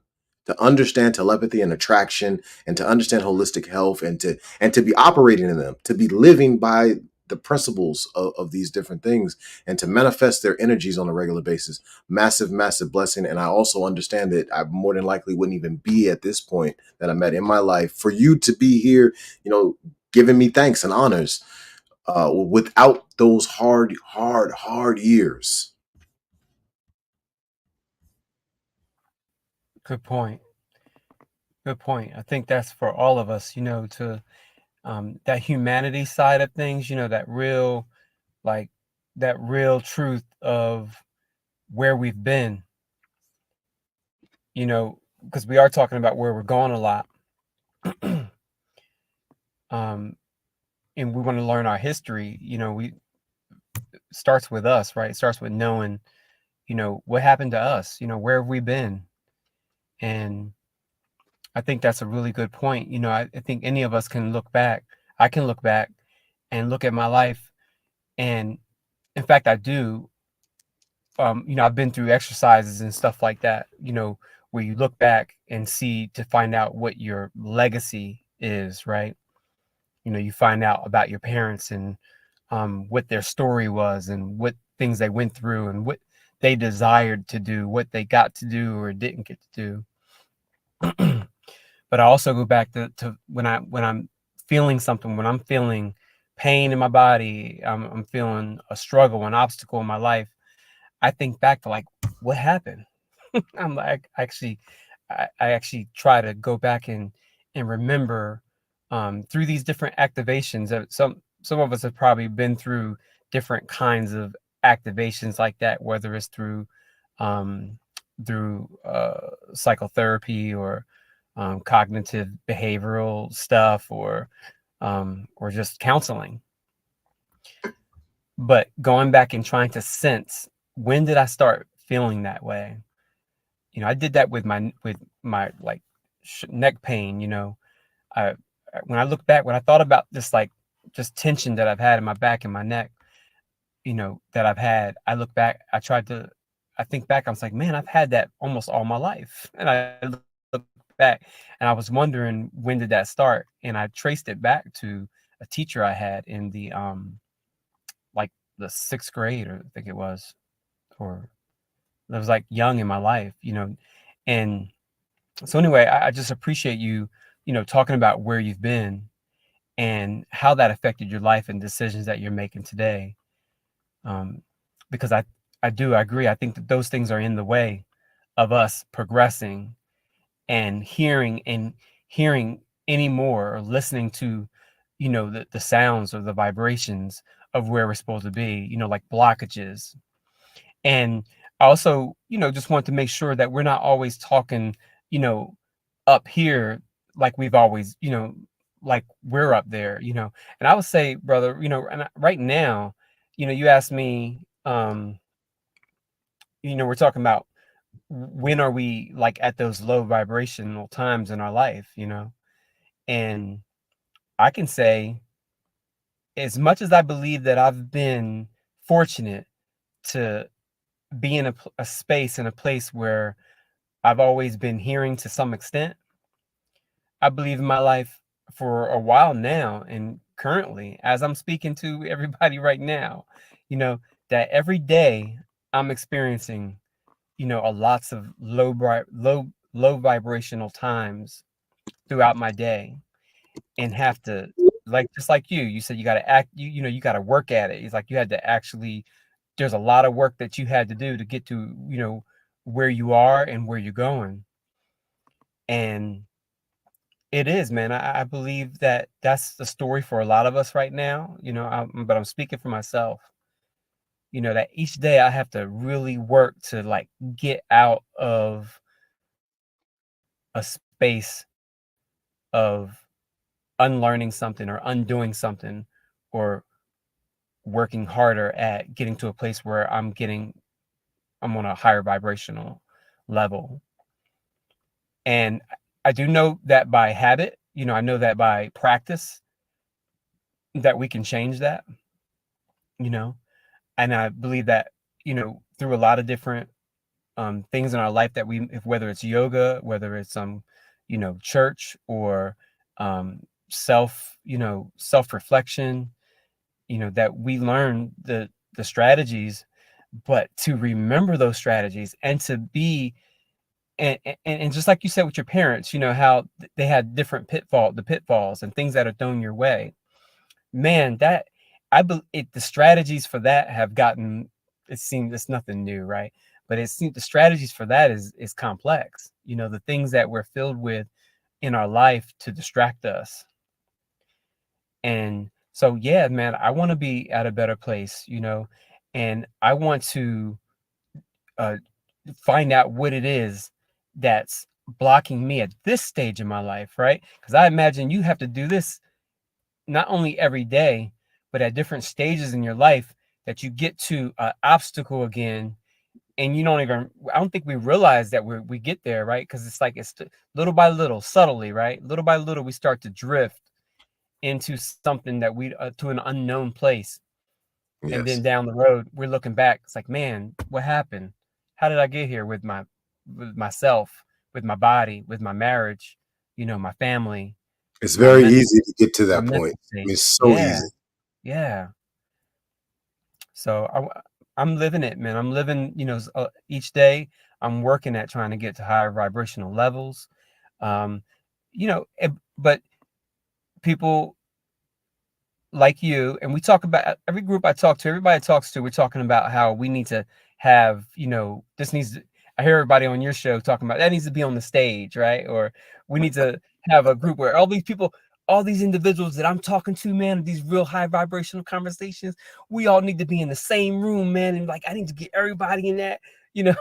understand telepathy and attraction, and to understand holistic health, and to be operating in them, to be living by the principles of these different things, and to manifest their energies on a regular basis. Massive, massive blessing. And I also understand that I more than likely wouldn't even be at this point that I'm at in my life, for you to be here, giving me thanks and honors, without those hard years. Good point. Good point. I think that's for all of us, to that humanity side of things, like that real truth of where we've been, because we are talking about where we're going a lot. And we want to learn our history. We starts with us, right? It starts with knowing, what happened to us, where have we been? And I think that's a really good point. I think any of us can look back. I can look back and look at my life. And in fact, I do. I've been through exercises and stuff like that, where you look back and see to find out what your legacy is, right? You find out about your parents and what their story was and what things they went through and what they desired to do, what they got to do or didn't get to do. But I also go back to when I'm feeling something, when I'm feeling pain in my body, I'm feeling a struggle, an obstacle in my life. I think back to like, what happened? I'm like, I actually try to go back and remember through these different activations. That some of us have probably been through different kinds of activations like that, whether it's um, through psychotherapy or cognitive behavioral stuff or just counseling. But going back and trying to sense, when did I start feeling that way? I did that with my like neck pain. I when I look back, when I thought about this, like just tension that I've had in my back and my neck, that I've had, I look back, I think back, I was like, man, I've had that almost all my life. And I look back and I was wondering, when did that start? And I traced it back to a teacher I had in like the 6th grade, or I think it was, or that was like young in my life, and so anyway, I just appreciate you, talking about where you've been and how that affected your life and decisions that you're making today. Because I agree. I think that those things are in the way of us progressing and hearing any more, or listening to, the sounds or the vibrations of where we're supposed to be, like blockages. And I also, just want to make sure that we're not always talking, you know, up here like we've always, like we're up there. And I would say, brother, and right now, you asked me, we're talking about when are we like at those low vibrational times in our life, and I can say, as much as I believe that I've been fortunate to be in a space and a place where I've always been hearing to some extent, I believe in my life for a while now, and currently, as I'm speaking to everybody right now, you know, that every day I'm experiencing, a lots of low vibrational times throughout my day, and have to, like, just like you said, you got to act, you got to work at it. It's like you had to actually, there's a lot of work that you had to do to get to, where you are and where you're going. And it is, man. I believe that that's the story for a lot of us right now, but I'm speaking for myself, that each day I have to really work to like get out of a space of unlearning something or undoing something, or working harder at getting to a place where I'm on a higher vibrational level. And I do know that by habit, I know that by practice, that we can change that, you know, and I believe that, through a lot of different things in our life that whether it's yoga, whether it's church, or self reflection, that we learn the strategies, but to remember those strategies and to be and just like you said with your parents, how they had different pitfalls and things that are thrown your way. Man, that I believe the strategies for that have gotten. It seems it's nothing new, right? But it seems the strategies for that is complex. The things that we're filled with in our life to distract us. And so, yeah, man, I want to be at a better place, and I want to uh, find out what it is that's blocking me at this stage in my life, right? Because I imagine you have to do this not only every day, but at different stages in your life, that you get to an obstacle again, and I don't think we realize that we get there, right? Because it's like little by little, subtly, right? Little by little, we start to drift into something that to an unknown place. And then Yes. down the road, we're looking back. It's like, man, what happened? How did I get here with myself, with my body, with my marriage, my family, It's my very mental easy to get to my that point. mental I state? mean, it's so Yeah, easy. yeah. So I'm living it, man. I'm living, each day I'm working at trying to get to higher vibrational levels. Um, but people like you, and we talk about every group I talk to, everybody I talks to, we're talking about how we need to have, this needs to, I hear everybody on your show talking about that needs to be on the stage, right? Or we need to have a group where all these people, all these individuals that I'm talking to, man, these real high vibrational conversations, we all need to be in the same room, man. And like, I need to get everybody in that, you know.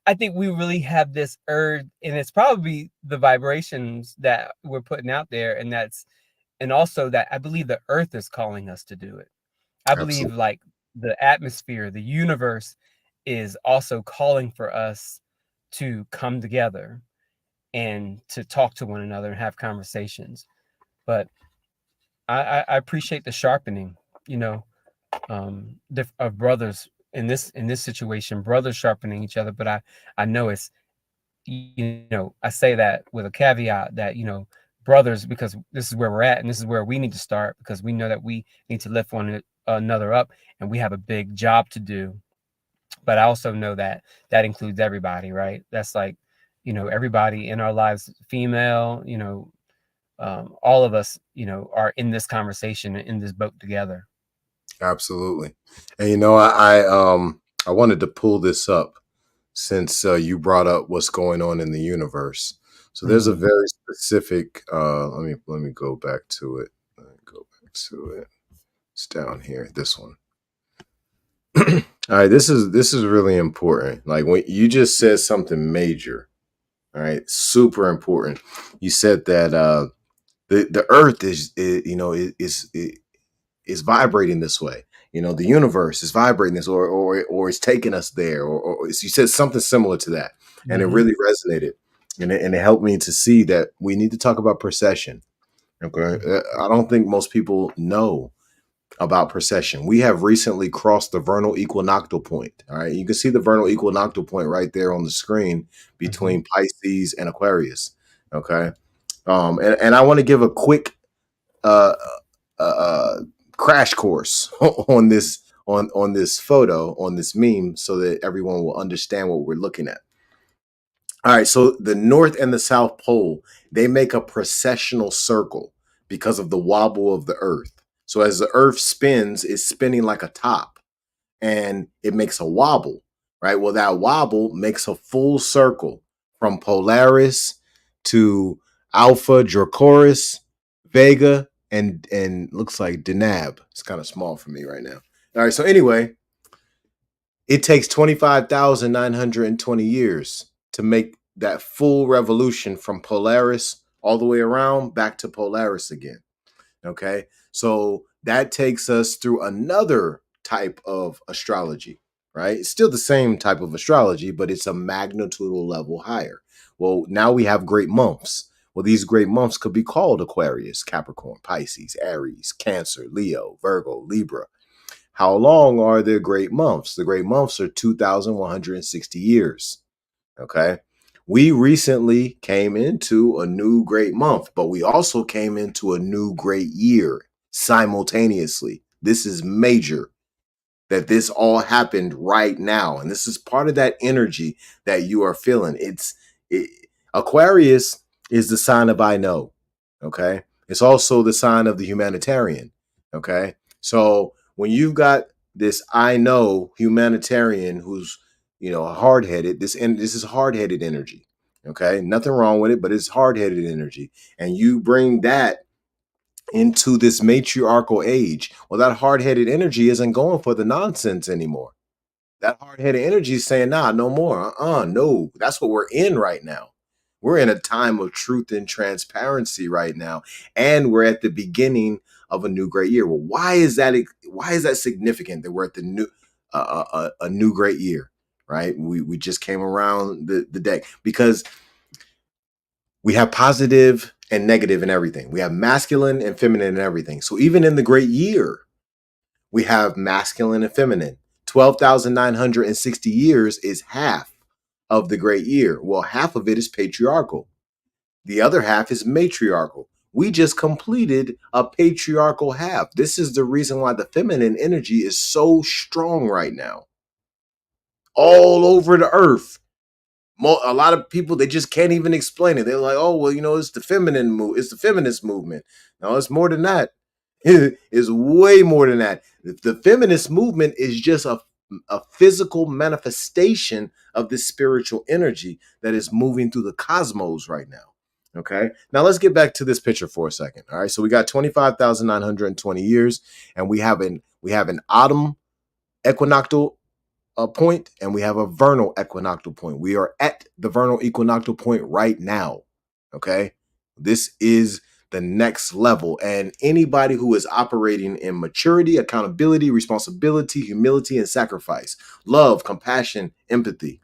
I think we really have this urge, and it's probably the vibrations that we're putting out there, and also that I believe the earth is calling us to do it. I believe Absolutely. like the atmosphere, the universe is also calling for us to come together and to talk to one another and have conversations. But I appreciate the sharpening, of brothers in this situation, brothers sharpening each other. But I know it's, I say that with a caveat that, brothers, because this is where we're at and this is where we need to start, because we know that we need to lift one another up, and we have a big job to do. But I also know that that includes everybody, right? That's like, everybody in our lives, female, all of us, are in this conversation, in this boat together. Absolutely. And I wanted to pull this up since you brought up what's going on in the universe. So there's a Mm-hmm. very specific. Let me go back to it. Let me go back to it. It's down here. This one. All right. This is really important. Like when you just said something major. All right. Super important. You said that the Earth is vibrating this way. The universe is vibrating this, or it's taking us there, or you said something similar to that, and it Mm-hmm. really resonated, and it helped me to see that we need to talk about procession. Okay, I don't think most people know about procession. We have recently crossed the vernal equinoctial point. All right, you can see the vernal equinoctial point right there on the screen Mm-hmm. between Pisces and Aquarius. Okay, and I want to give a quick uh, uh, crash course on this photo, on this meme, so that everyone will understand what we're looking at. All right, so the North and the South Pole, they make a precessional circle because of the wobble of the Earth. So as the Earth spins, it's spinning like a top, and it makes a wobble, right? Well, that wobble makes a full circle from Polaris to Alpha Dracoris, Vega, and looks like Denab. It's kind of small for me right now. All right, so anyway, it takes 25,920 years to make that full revolution from Polaris all the way around back to Polaris again. Okay. So that takes us through another type of astrology, right? It's still the same type of astrology, but it's a magnitudal level higher. Well, now we have great months. Well, these great months could be called Aquarius, Capricorn, Pisces, Aries, Cancer, Leo, Virgo, Libra. How long are the great months? The great months are 2,160 years. Okay. We recently came into a new great month, but we also came into a new great year simultaneously. This is major that this all happened right now. And this is part of that energy that you are feeling. It, Aquarius is the sign of I know. Okay. It's also the sign of the humanitarian. Okay. So when you've got this I know humanitarian who's, hard headed, this is hard headed energy. Okay. Nothing wrong with it, but it's hard headed energy. And you bring that into this matriarchal age. Well, that hard headed energy isn't going for the nonsense anymore. That hard headed energy is saying, nah, no more. No. That's what we're in right now. We're in a time of truth and transparency right now. And we're at the beginning of a new great year. Well, why is that? Why is that significant that we're at the new, a new great year? Right. We just came around the deck because we have positive and negative in everything. We have masculine and feminine in everything. So even in the great year, we have masculine and feminine. 12,960 years is half of the great year. Well, half of it is patriarchal. The other half is matriarchal. We just completed a patriarchal half. This is the reason why the feminine energy is so strong right now. All over the earth. A lot of people, they just can't even explain it. They're like, oh, well, it's the feminine move, it's the feminist movement. No, it's more than that. It's way more than that. The feminist movement is just a physical manifestation of this spiritual energy that is moving through the cosmos right now. Okay, now let's get back to this picture for a second. All right, so we got 25,920 years, and we have an autumn equinoctial point, and we have a vernal equinoctial point. We are at the vernal equinoctial point right now. Okay. This is the next level. And anybody who is operating in maturity, accountability, responsibility, humility, and sacrifice, love, compassion, empathy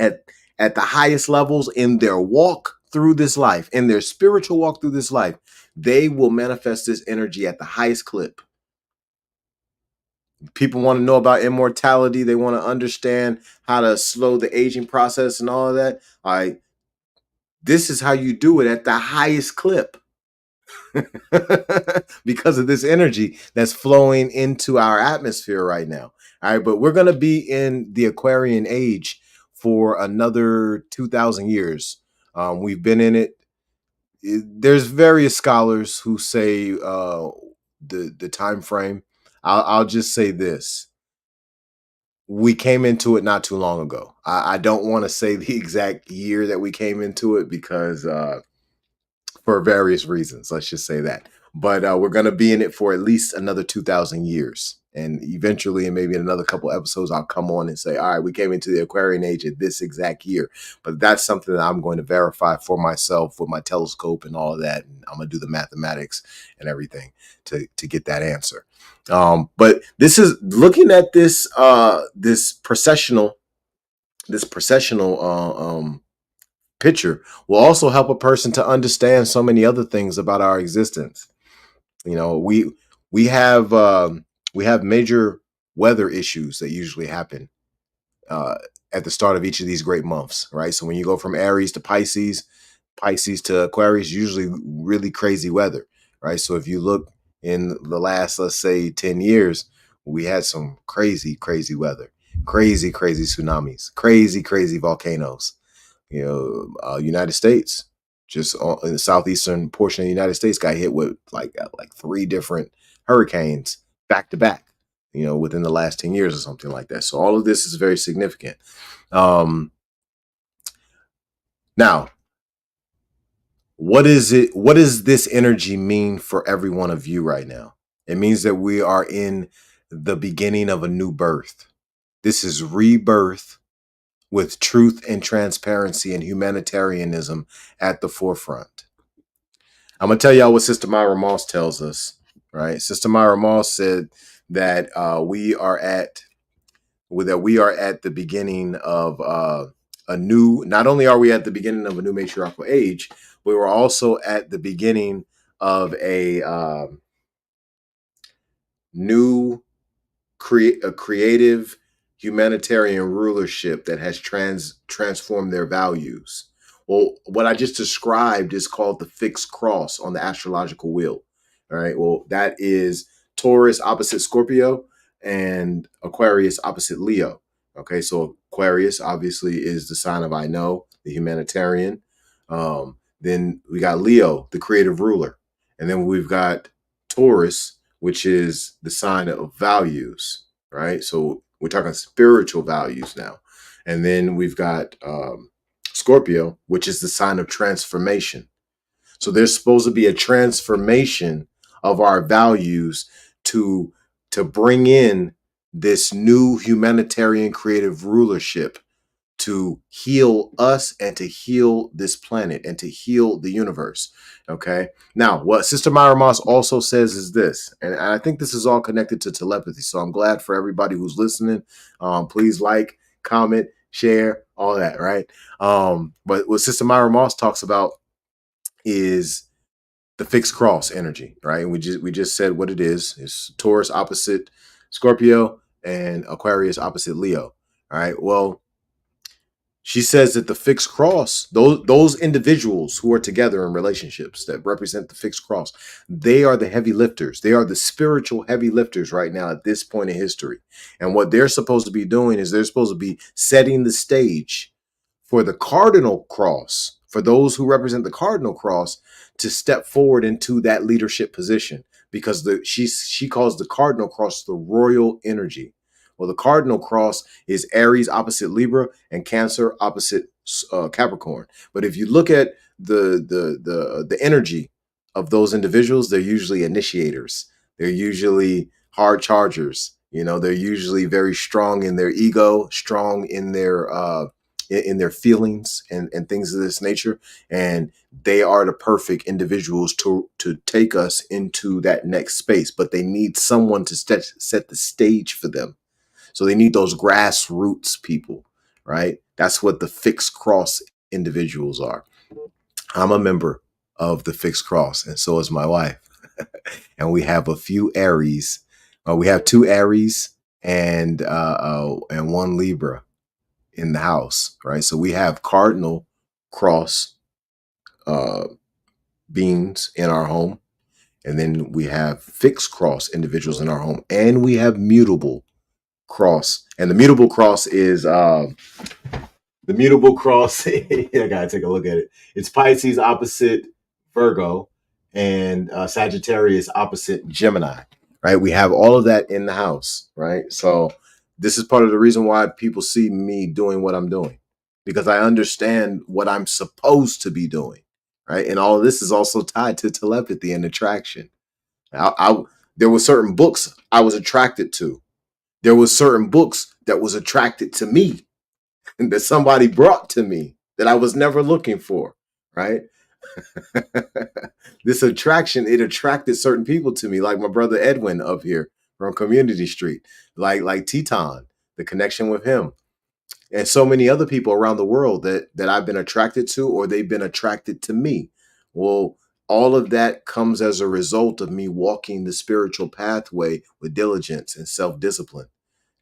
at, at the highest levels in their walk through this life, in their spiritual walk through this life, they will manifest this energy at the highest clip. People want to know about immortality. They want to understand how to slow the aging process and all of that. All right, this is how you do it at the highest clip because of this energy that's flowing into our atmosphere right now. All right, but we're going to be in the Aquarian age for another 2,000 years. We've been in it. There's various scholars who say the time frame. I'll just say this: we came into it not too long ago. I don't want to say the exact year that we came into it because for various reasons, let's just say that. But we're going to be in it for at least another 2,000 years. And eventually, and maybe in another couple episodes, I'll come on and say, all right, we came into the Aquarian age at this exact year. But that's something that I'm going to verify for myself with my telescope and all of that. And I'm going to do the mathematics and everything to get that answer. But this is looking at this processional picture will also help a person to understand so many other things about our existence. You know, we have major weather issues that usually happen uh, at the start of each of these great months, right? So when you go from Aries to Pisces, Pisces to Aquarius, usually really crazy weather, right? So if you look in the last, let's say, 10 years, we had some crazy, crazy weather, crazy, crazy tsunamis, crazy, crazy volcanoes. United States, just in the southeastern portion of the United States, got hit with like three different hurricanes back to back. Within the last 10 years or something like that. So all of this is very significant. Um, Now, what is it? What does this energy mean for every one of you right now? It means that we are in the beginning of a new birth. This is rebirth with truth and transparency and humanitarianism at the forefront. I'm gonna tell y'all what Sister Myra Moss tells us. Right, Sister Myra Moss said that we are at the beginning of a new. Not only are we at the beginning of a new matriarchal age, but we're also at the beginning of a new create a creative humanitarian rulership that has transformed their values. Well, what I just described is called the fixed cross on the astrological wheel. All right. Well, that is Taurus opposite Scorpio and Aquarius opposite Leo. Okay. So Aquarius obviously is the sign of I know, the humanitarian. Then we got Leo, the creative ruler. And then we've got Taurus, which is the sign of values, right? So we're talking spiritual values now. And then we've got Scorpio, which is the sign of transformation. So there's supposed to be a transformation of our values to to bring in this new humanitarian creative rulership to heal us and to heal this planet and to heal the universe. Okay. Now, what Sister Myra Moss also says is this, and I think this is all connected to telepathy. So I'm glad for everybody who's listening. Please like, comment, share, all that, right? But what Sister Myra Moss talks about is the fixed cross energy, right? And we just said what it is. It's Taurus opposite Scorpio and Aquarius opposite Leo. All right. Well, she says that the fixed cross, those individuals who are together in relationships that represent the fixed cross, they are the heavy lifters. They are the spiritual heavy lifters right now at this point in history. And what they're supposed to be doing is they're supposed to be setting the stage for the cardinal cross, for those who represent the cardinal cross, to step forward into that leadership position, because she calls the cardinal cross the royal energy. Well, the cardinal cross is Aries opposite Libra and Cancer opposite Capricorn. But if you look at the energy of those individuals, they're usually initiators. They're usually hard chargers. You know, they're usually very strong in their ego, strong in their feelings and things of this nature, and they are the perfect individuals to take us into that next space. But they need someone to set the stage for them. So they need those grassroots people, right? That's what the fixed cross individuals are. I'm a member of the fixed cross, and so is my wife. And we have a few Aries. We have two Aries and one Libra in the house, right? So we have cardinal cross uh, beings in our home, and then we have fixed cross individuals in our home, and we have mutable cross. And the mutable cross is the mutable cross. I gotta take a look at it. It's Pisces opposite Virgo and Sagittarius opposite Gemini. Right? We have all of that in the house. Right? So this is part of the reason why people see me doing what I'm doing, because I understand what I'm supposed to be doing. Right? And all of this is also tied to telepathy and attraction. There were certain books I was attracted to. There was certain books that was attracted to me that somebody brought to me that I was never looking for, right? This attraction, it attracted certain people to me, like my brother Edwin up here from Community Street, like Teton, the connection with him, and so many other people around the world that I've been attracted to, or they've been attracted to me. Well, all of that comes as a result of me walking the spiritual pathway with diligence and self-discipline,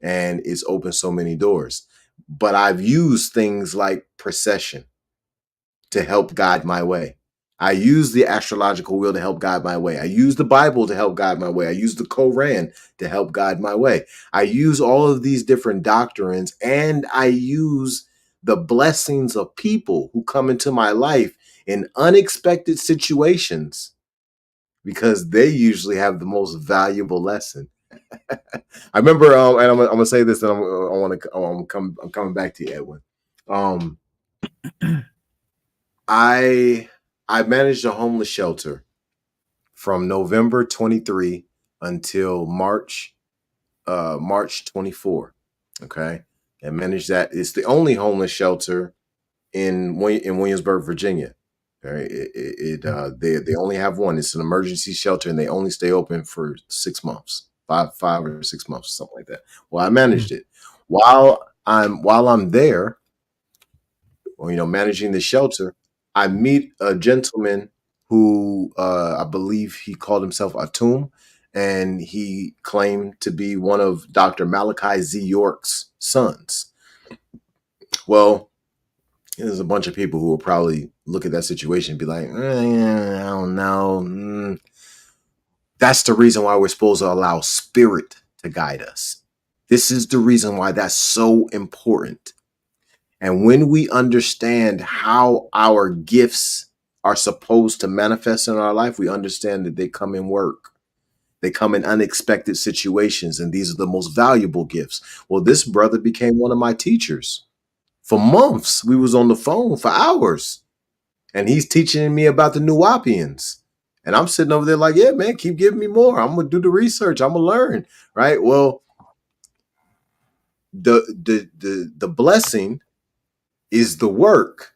and it's opened so many doors. But I've used things like procession to help guide my way. I use the astrological wheel to help guide my way. I use the Bible to help guide my way. I use the Quran to help guide my way. I use all of these different doctrines, and I use the blessings of people who come into my life in unexpected situations, because they usually have the most valuable lesson. I remember, and I'm gonna say this, and I'm coming back to you, Edwin. Um, I I managed a homeless shelter from November 23 until March 24. Okay, and managed that. It's the only homeless shelter in Williamsburg, Virginia. Right? They only have one. It's an emergency shelter, and they only stay open for 6 months, five or 6 months, something like that. Well, I managed it while I'm there, or managing the shelter. I meet a gentleman who I believe he called himself Atum, and he claimed to be one of Dr. Malachi Z. York's sons. Well, there's a bunch of people who will probably look at that situation and be like, I don't know. That's the reason why we're supposed to allow spirit to guide us. This is the reason why that's so important. And when we understand how our gifts are supposed to manifest in our life, we understand that they come in work. They come in unexpected situations, and these are the most valuable gifts. Well, this brother became one of my teachers. For months, we was on the phone for hours, and he's teaching me about the Nuwapians. And I'm sitting over there like, yeah, man, keep giving me more. I'm gonna do the research. I'm gonna learn. Right. Well, the blessing is the work.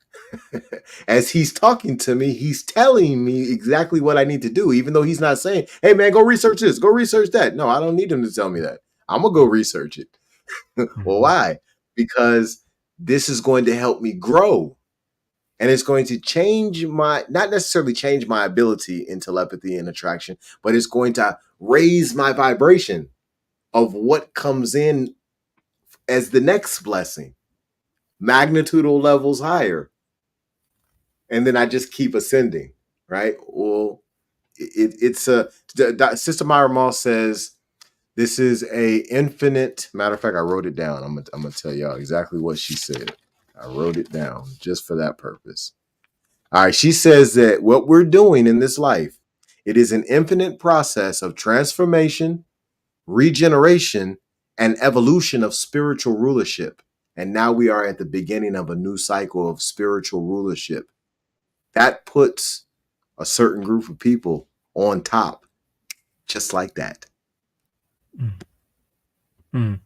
As he's talking to me, he's telling me exactly what I need to do, even though he's not saying, hey man, go research this, go research that. No, I don't need him to tell me that. I'm gonna go research it. Well, Mhm. why? Because this is going to help me grow. And it's going to change my, not necessarily change my ability in telepathy and attraction, but it's going to raise my vibration of what comes in as the next blessing, magnitudal levels higher. And then I just keep ascending, right? Well, it's a, Sister Myra Moss says, this is a infinite, matter of fact, I wrote it down. I'm gonna tell y'all exactly what she said. I wrote it down just for that purpose. All right, she says that what we're doing in this life, it is an infinite process of transformation, regeneration, and evolution of spiritual rulership. And now we are at the beginning of a new cycle of spiritual rulership. That puts a certain group of people on top, just like that. Mm. Mm.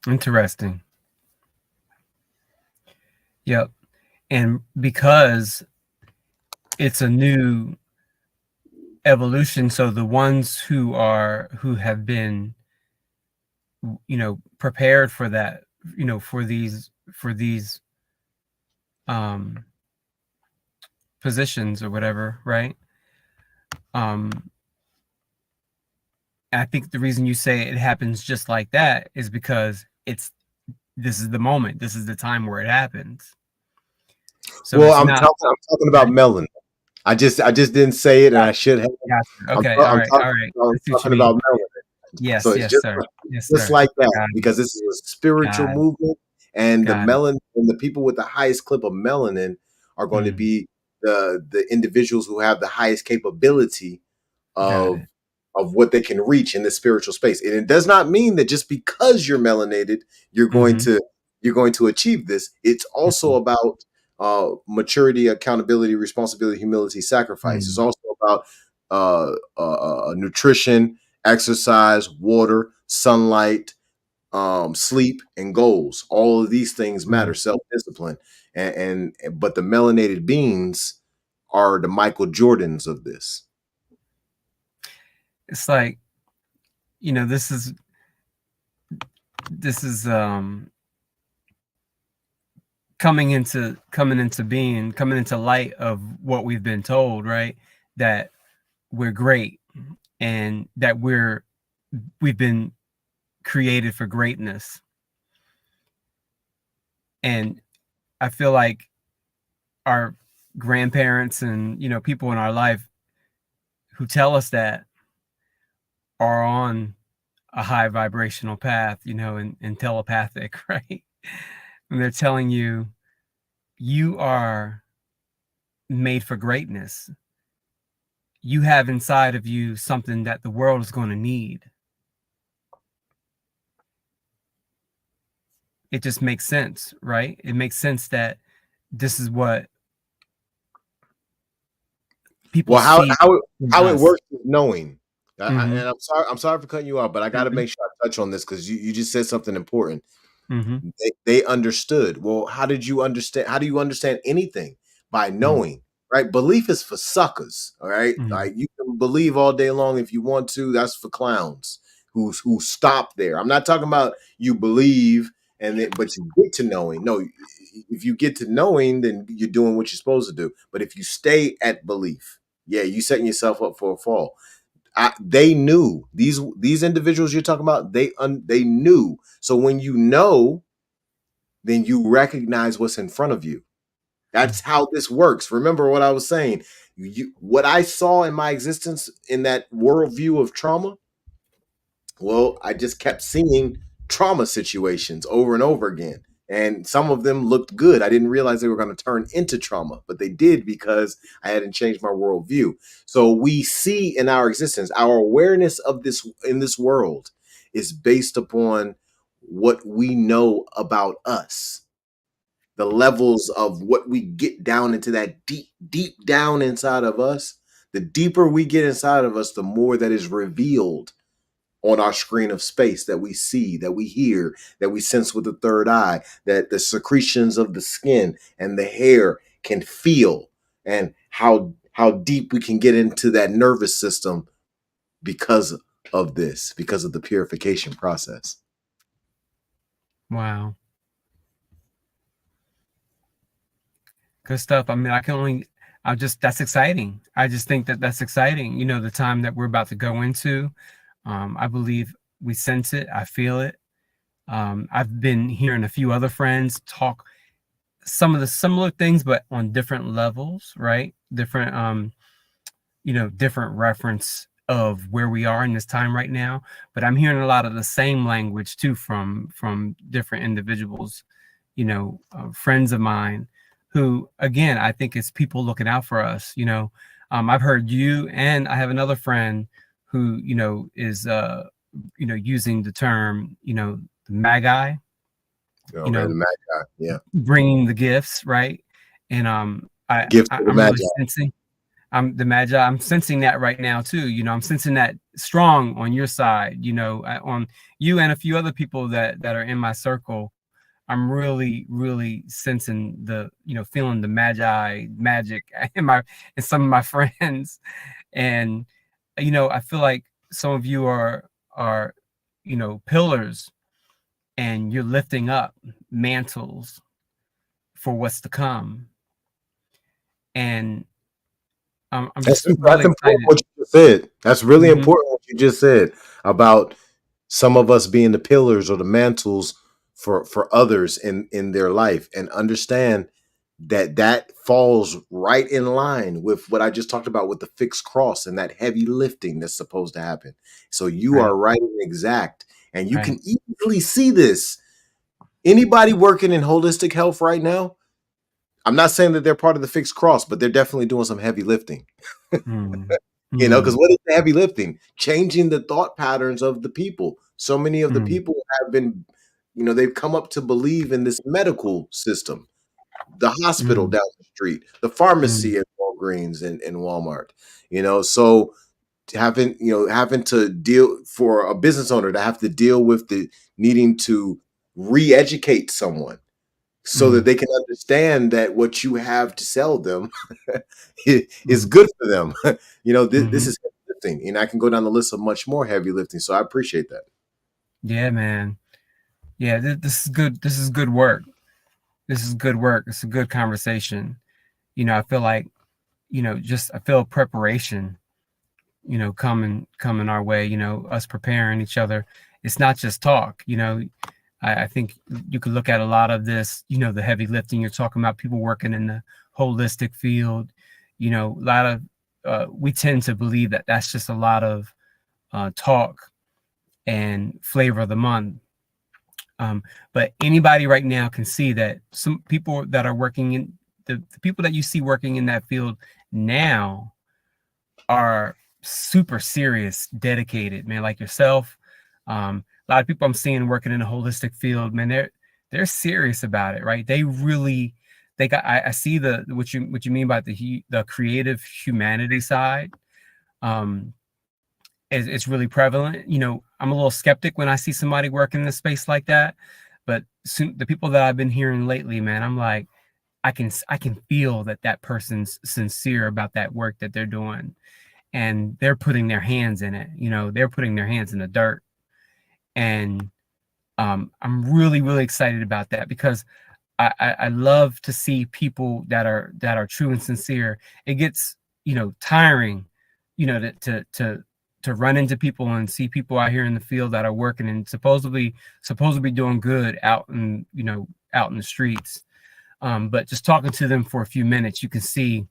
Interesting. Yep. And because it's a new evolution, so the ones who have been, prepared for that, for these um positions or whatever, right? um I think the reason you say it happens just like that is because this is the moment, this is the time where it happens. So Well, it's not I'm talking about right. melanin. I just didn't say it, and I should have. Gotcha. Okay. All right. All right. I I'm see what you talking mean. about melanin. So Yes. it's Yes, sir. Yes, just sir. like that, Got it. because this is a spiritual Got it. movement, and the Got it. melanin and the people with the highest clip of melanin are going to Mm, be the individuals who have the highest capability got of it. what they can reach in the spiritual space. And it does not mean that just because you're melanated, you're going Mm-hmm. to achieve this. It's also Mm-hmm. about maturity, accountability, responsibility, humility, sacrifice. It's Mm, also about nutrition, exercise, water, sunlight, sleep, and goals. All of these things matter. mm. Self discipline, but the melanated beings are the Michael Jordans of this. It's like, this is coming into light of what we've been told, right? That we're great, and that we've been created for greatness. And I feel like our grandparents and people in our life who tell us that are on a high vibrational path, and telepathic, right? And they're telling you, you are made for greatness. You have inside of you something that the world is going to need. It just makes sense, right? It makes sense that this is what people Well, see in how it us. works is knowing. Mm-hmm. And I'm sorry for cutting you off, but I got to Mm-hmm. make sure I touch on this because you just said something important. Mm-hmm. They understood. Well, how did you understand? How do you understand anything? By Mm-hmm. knowing, right? Belief is for suckers. All right, Mm-hmm. like you can believe all day long if you want to. That's for clowns who stop there. I'm not talking about you believe and then, but you get to knowing. No, if you get to knowing, then you're doing what you're supposed to do. But if you stay at belief, yeah, you setting yourself up for a fall. They knew these individuals you're talking about. They knew. So when you know, then you recognize what's in front of you. That's how this works. Remember what I was saying. What I saw in my existence in that worldview of trauma. Well, I just kept seeing trauma situations over and over again. And some of them looked good. I didn't realize they were going to turn into trauma, but they did because I hadn't changed my worldview. So we see in our existence, our awareness of this in this world is based upon what we know about us, the levels of what we get down into that deep down inside of us. The deeper we get inside of us, the more that is revealed on our screen of space, that we see, that we hear, that we sense with the third eye, that the secretions of the skin and the hair can feel, and how deep we can get into that nervous system because of this, because of the purification process. Wow. Good stuff. I mean, that's exciting. I just think that that's exciting. The time that we're about to go into, I believe we sense it. I feel it. I've been hearing a few other friends talk some of the similar things, but on different levels, right? Different, different reference of where we are in this time right now. But I'm hearing a lot of the same language too from different individuals, friends of mine who, again, I think it's people looking out for us. I've heard you, and I have another friend who, is, using the term, the magi, Okay, the Magi, yeah, bringing the gifts, right? And gift of the I'm really Magi. sensing, I'm the magi. I'm sensing that right now too. I'm sensing that strong on your side. On you and a few other people that are in my circle. I'm really, really sensing feeling the magi magic in some of my friends, and I feel like some of you are pillars, and you're lifting up mantles for what's to come, and I'm That's just that's really important excited. what you just said. That's really Hmm. important what you just said about some of us being the pillars or the mantles for others in their life, and understand that falls right in line with what I just talked about with the fixed cross and that heavy lifting that's supposed to happen. So you Right, are right and exact, and you right. can easily see this. Anybody working in holistic health right now, I'm not saying that they're part of the fixed cross, but they're definitely doing some heavy lifting. Mm, Because mm, what is the heavy lifting? Changing the thought patterns of the people. So many of the mm, people have been, they've come up to believe in this medical system, the hospital mm, down the street, the mm, pharmacy at Walgreens and Walmart. So having to deal for a business owner to have to deal with the needing to re-educate someone so that mm, they can understand that what you have to sell them is mm, good for them. This mhm. is heavy lifting, and I can go down the list of much more heavy lifting. So I appreciate that. Yeah, man. Yeah, this is good. This is good work. This is good work. It's a good conversation. I feel like, just I feel preparation, coming our way, us preparing each other. It's not just talk, I think you could look at a lot of this, the heavy lifting you're talking about, people working in the holistic field, a lot of, we tend to believe that that's just a lot of talk and flavor of the month. But anybody right now can see that some people that are working in the people that you see working in that field now are super serious, dedicated, man, like yourself. A lot of people I'm seeing working in a holistic field, man, they're serious about it, right? They really, they got. I see what you mean by the creative humanity side. Um, it's really prevalent. I'm a little skeptic when I see somebody working in a space like that, but the people that I've been hearing lately, man, I'm like, I can feel that person's sincere about that work that they're doing, and they're putting their hands in it. They're putting their hands in the dirt, and I'm really, really excited about that because I love to see people that are true and sincere. It gets, tiring, to run into people and see people out here in the field that are working and supposedly doing good out in, out in the streets. But just talking to them for a few minutes, you can see,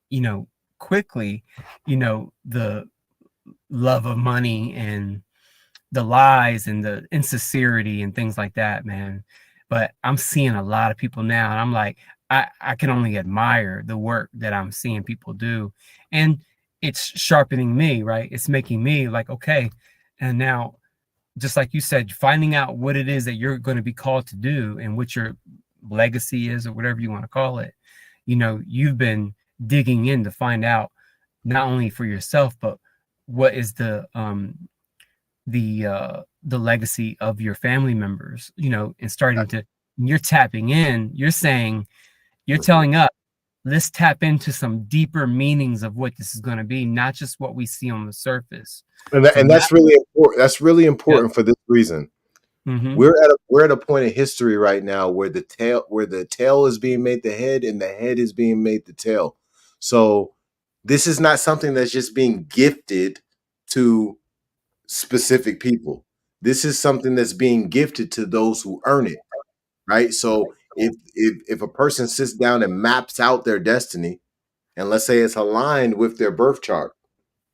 you know, quickly, the love of money and the lies and the insincerity and things like that, man. But I'm seeing a lot of people now, and I'm like, I can only admire the work that I'm seeing people do. And it's sharpening me, right? It's making me like, okay. And now, just like you said, finding out what it is that you're going to be called to do and what your legacy is or whatever you want to call it. You've been digging in to find out not only for yourself, but what is the legacy of your family members, and starting to, you're tapping in, you're telling us, let's tap into some deeper meanings of what this is going to be, not just what we see on the surface. So And now, that's really important. That's really yeah. important for this reason. Mm-hmm. We're at a point in history right now where the tail is being made the head and the head is being made the tail. So this is not something that's just being gifted to specific people. This is something that's being gifted to those who earn it, right? So if a person sits down and maps out their destiny, and let's say it's aligned with their birth chart,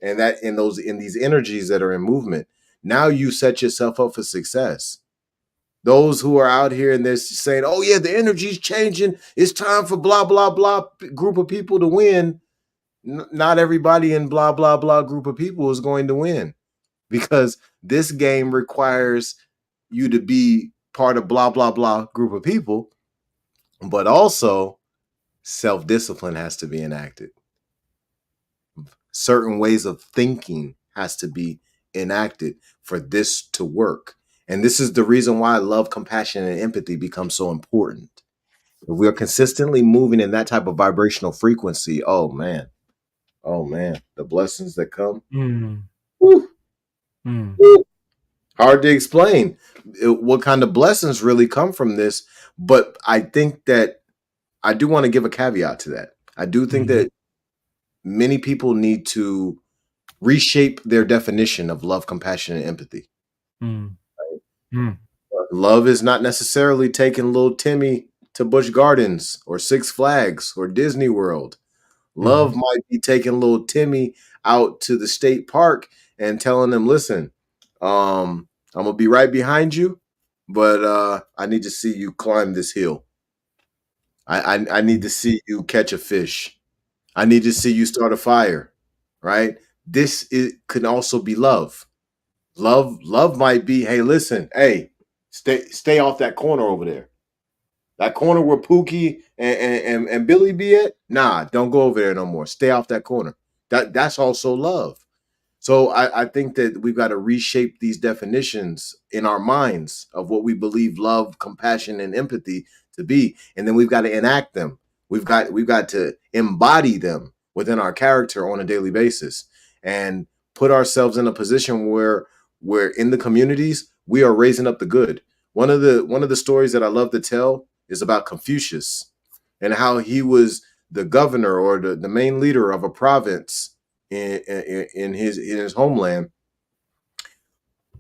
and that in these energies that are in movement, now you set yourself up for success. Those who are out here and they're saying, "Oh yeah, the energy's changing. It's time for blah blah blah group of people to win." Not everybody in blah blah blah group of people is going to win, because this game requires you to be part of blah blah blah group of people, but also self-discipline has to be enacted. Certain ways of thinking has to be enacted for this to work. And this is the reason why love, compassion, and empathy become so important. If we're consistently moving in that type of vibrational frequency, oh man, the blessings that come. Mm, Whew, mm, whew, hard to explain what kind of blessings really come from this. But I think that I do want to give a caveat to that. I do think mm, that many people need to reshape their definition of love, compassion, and empathy. mm, mm, Love is not necessarily taking little Timmy to Busch Gardens or Six Flags or Disney World. Love mm, might be taking little Timmy out to the state park and telling him, listen, I'm gonna be right behind you, but I need to see you climb this hill. I need to see you catch a fish. I need to see you start a fire. Right? This can also be love. Love might be, hey, listen, hey, stay off that corner over there. That corner where Pookie and Billy be at, nah, don't go over there no more. Stay off that corner. That's also love. So I think that we've got to reshape these definitions in our minds of what we believe love, compassion, and empathy to be, and then we've got to enact them. We've got to embody them within our character on a daily basis, and put ourselves in a position where in the communities we are raising up the good. One of the stories that I love to tell is about Confucius and how he was the governor or the main leader of a province in his homeland,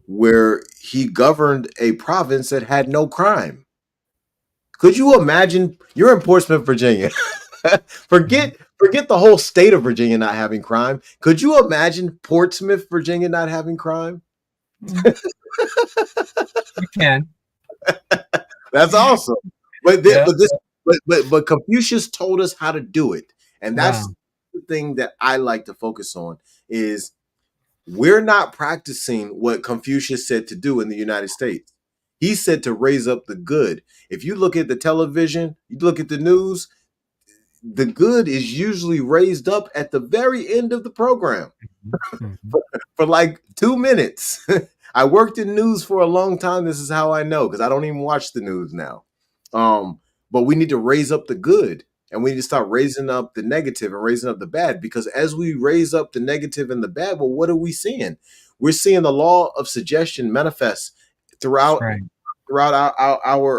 where he governed a province that had no crime. Could you imagine? You're in Portsmouth, Virginia. mm, forget the whole state of Virginia not having crime. Could you imagine Portsmouth, Virginia not having crime? mm. You can. That's awesome. But thi- Yeah. but this but Confucius told us how to do it. And that's Wow. the thing that I like to focus on is we're not practicing what Confucius said to do in the United States. He said to raise up the good. If you look at the television, you look at the news, the good is usually raised up at the very end of the program Mhm, for like 2 minutes. I worked in news for a long time. This is how I know because I don't even watch the news now. But we need to raise up the good, and we need to start raising up the negative and raising up the bad, because as we raise up the negative and the bad, well, what are we seeing? We're seeing the law of suggestion manifest throughout Right.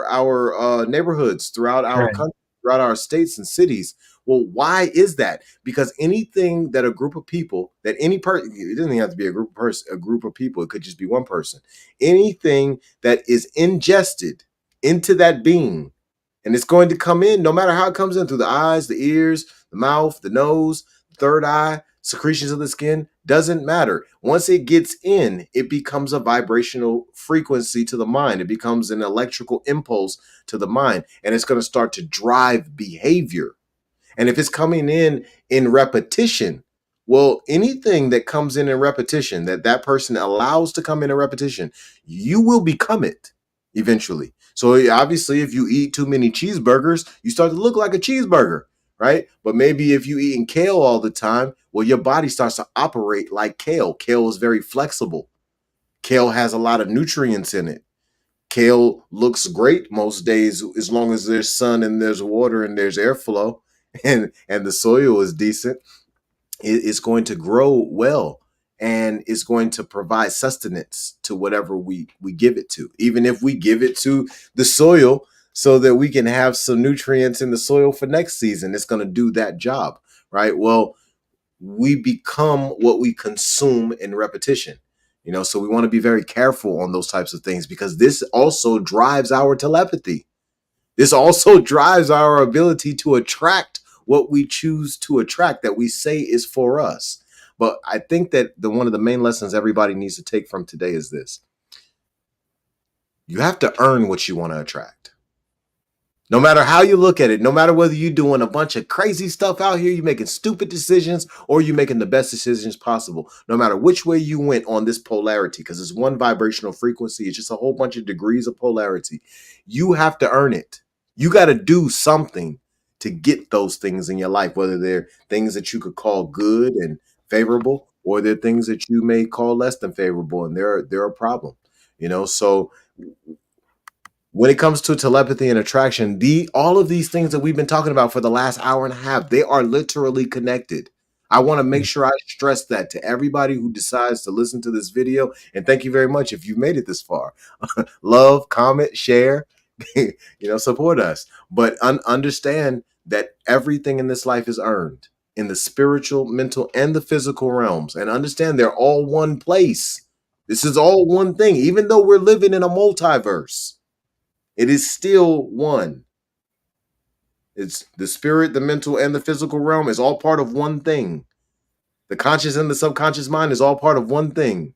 our neighborhoods, throughout our Right. country, throughout our states and cities. Well, why is that? Because anything that a group of people, that any person, it doesn't even have to be a group of person, a group of people, it could just be one person. Anything that is ingested into that being, and it's going to come in no matter how it comes in, through the eyes, the ears, the mouth, the nose, third eye, secretions of the skin, doesn't matter. Once it gets in, it becomes a vibrational frequency to the mind. It becomes an electrical impulse to the mind, and it's going to start to drive behavior. And if it's coming in repetition, well, anything that comes in repetition, that that person allows to come in repetition, you will become it eventually. So obviously, if you eat too many cheeseburgers, you start to look like a cheeseburger, right? But maybe if you eating kale all the time, well, your body starts to operate like kale. Kale is very flexible. Kale has a lot of nutrients in it. Kale looks great most days as long as there's sun and there's water and there's airflow, and the soil is decent. It's going to grow well, and it's going to provide sustenance to whatever we give it to. Even if we give it to the soil so that we can have some nutrients in the soil for next season, it's going to do that job, right? Well, we become what we consume in repetition. So we want to be very careful on those types of things, because this also drives our telepathy. This also drives our ability to attract what we choose to attract, that we say is for us. But I think that one of the main lessons everybody needs to take from today is this: you have to earn what you want to attract. No matter how you look at it, no matter whether you're doing a bunch of crazy stuff out here, you're making stupid decisions, or you're making the best decisions possible, no matter which way you went on this polarity, because it's one vibrational frequency, it's just a whole bunch of degrees of polarity. You have to earn it. You got to do something to get those things in your life, whether they're things that you could call good and favorable, or they're things that you may call less than favorable, and they're a problem. So when it comes to telepathy and attraction, the all of these things that we've been talking about for the last hour and a half, they are literally connected. I want to make sure I stress that to everybody who decides to listen to this video. And thank you very much if you made it this far. Love, comment, share, support us. But understand that everything in this life is earned in the spiritual, mental, and the physical realms. And understand they're all one place. This is all one thing, even though we're living in a multiverse. It is still one. It's the spirit, the mental, and the physical realm is all part of one thing. The conscious and the subconscious mind is all part of one thing.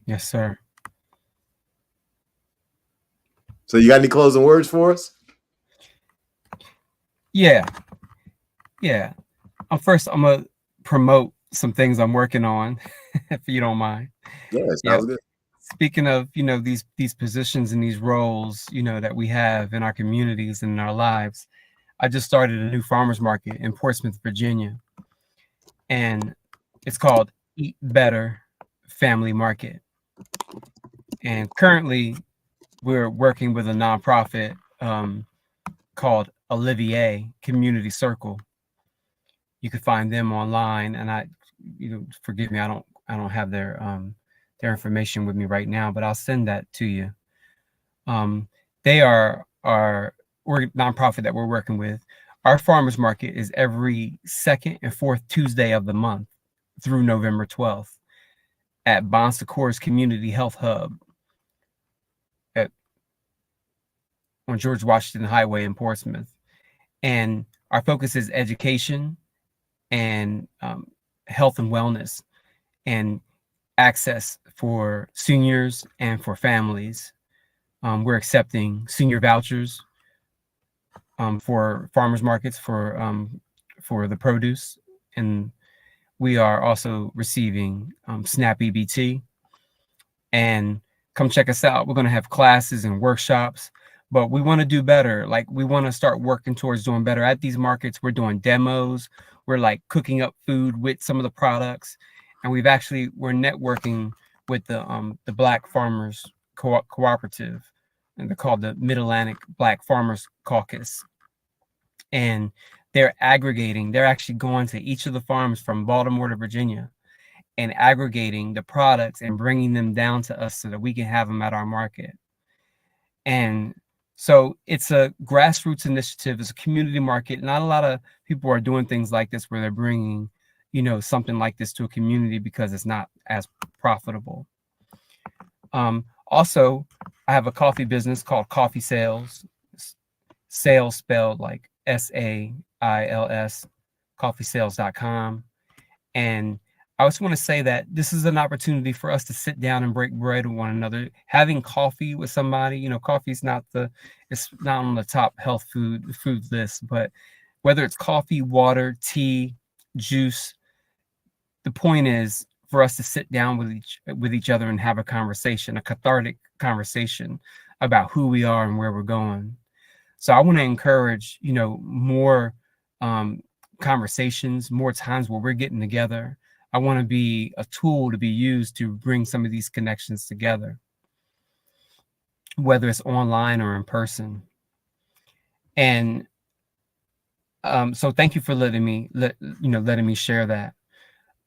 Yes, sir. So you got any closing words for us? Yeah. First, I'm gonna promote some things I'm working on, if you don't mind. Yeah, Yeah. sounds good. Speaking of, these positions and these roles, that we have in our communities and in our lives, I just started a new farmers market in Portsmouth, Virginia, and it's called Eat Better Family Market. And currently, we're working with a nonprofit called Olivier Community Circle. You can find them online, and forgive me, I don't have their information with me right now, but I'll send that to you. They are our nonprofit that we're working with. Our farmers market is every second and fourth Tuesday of the month through November 12th at Bon Secours Community Health Hub on George Washington Highway in Portsmouth. And our focus is education and health and wellness, and access for seniors and for families. We're accepting senior vouchers for farmers markets for the produce, and we are also receiving SNAP EBT. And come check us out. We're going to have classes and workshops, but we want to do better. Like, we want to start working towards doing better at these markets. We're doing demos. We're like cooking up food with some of the products, and we're networking with the Black Farmers Cooperative, and they're called the Mid-Atlantic Black Farmers Caucus. And they're aggregating. They're actually going to each of the farms from Baltimore to Virginia, and aggregating the products and bringing them down to us so that we can have them at our market. And so it's a grassroots initiative. It's a community market. Not a lot of people are doing things like this where they're bringing, something like this to a community because it's not as profitable. Also, I have a coffee business called Coffee Sales. Sales spelled like SAILS, coffeesales.com. And I just want to say that this is an opportunity for us to sit down and break bread with one another. Having coffee with somebody, coffee is it's not on the top health food list, but whether it's coffee, water, tea, juice, the point is for us to sit down with each other and have a conversation, a cathartic conversation about who we are and where we're going. So I want to encourage, more conversations, more times where we're getting together. I want to be a tool to be used to bring some of these connections together, whether it's online or in person. And so thank you for letting me share that.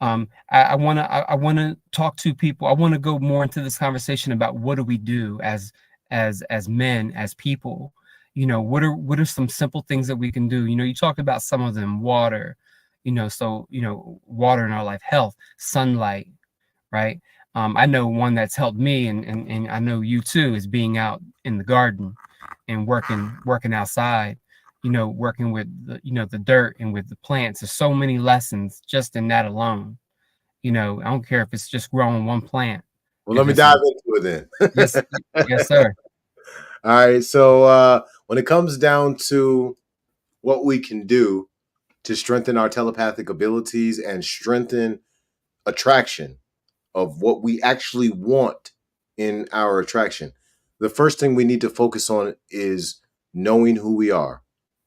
I want to talk to people. I want to go more into this conversation about what do we do as men, as people. What are some simple things that we can do? You talked about some of them: water, water in our life, health, sunlight, right? I know one that's helped me, and I know you too, is being out in the garden and working outside. Working with the dirt and with the plants. There's so many lessons just in that alone. I don't care if it's just growing one plant. Well, If let me it's dive into it then. yes, yes, sir. All right. So when it comes down to what we can do to strengthen our telepathic abilities and strengthen attraction of what we actually want in our attraction, the first thing we need to focus on is knowing who we are.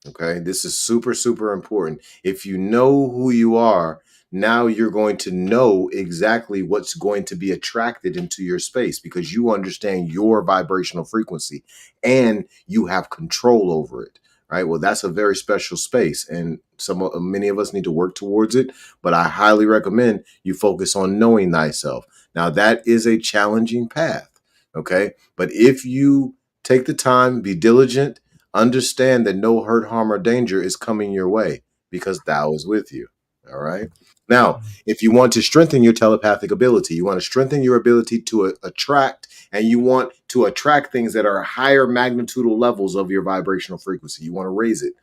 Okay. This is super, super important. If you know who you are, now you're going to know exactly what's going to be attracted into your space because you understand your vibrational frequency and you have control over it. Right. Well, that's a very special space, and many of us need to work towards it. But I highly recommend you focus on knowing thyself. Now, that is a challenging path. Okay. But if you take the time, be diligent, understand that no hurt, harm, or danger is coming your way because thou is with you. All right. Now, if you want to strengthen your telepathic ability, you want to strengthen your ability to attract, and you want to attract things that are higher magnitudal levels of your vibrational frequency. You want to raise it.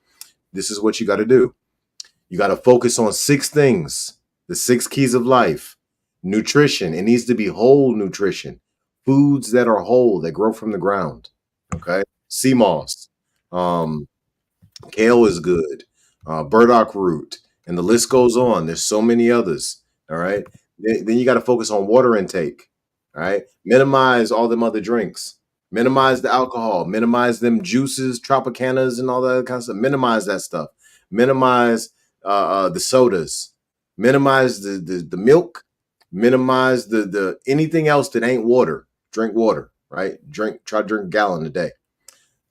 This is what you got to do. You got to focus on 6 things, the 6 keys of life. Nutrition. It needs to be whole nutrition. Foods that are whole, that grow from the ground. Okay. Sea moss. Um, Kale is good. Burdock root. And the list goes on. There's so many others. All right. Then you got to focus on water intake. All right. Minimize all them other drinks. Minimize the alcohol. Minimize them juices, Tropicanas, and all that kind of stuff. Minimize that stuff. Minimize the sodas. Minimize the milk. Minimize the anything else that ain't water. Drink water. Right. Try to drink a gallon a day.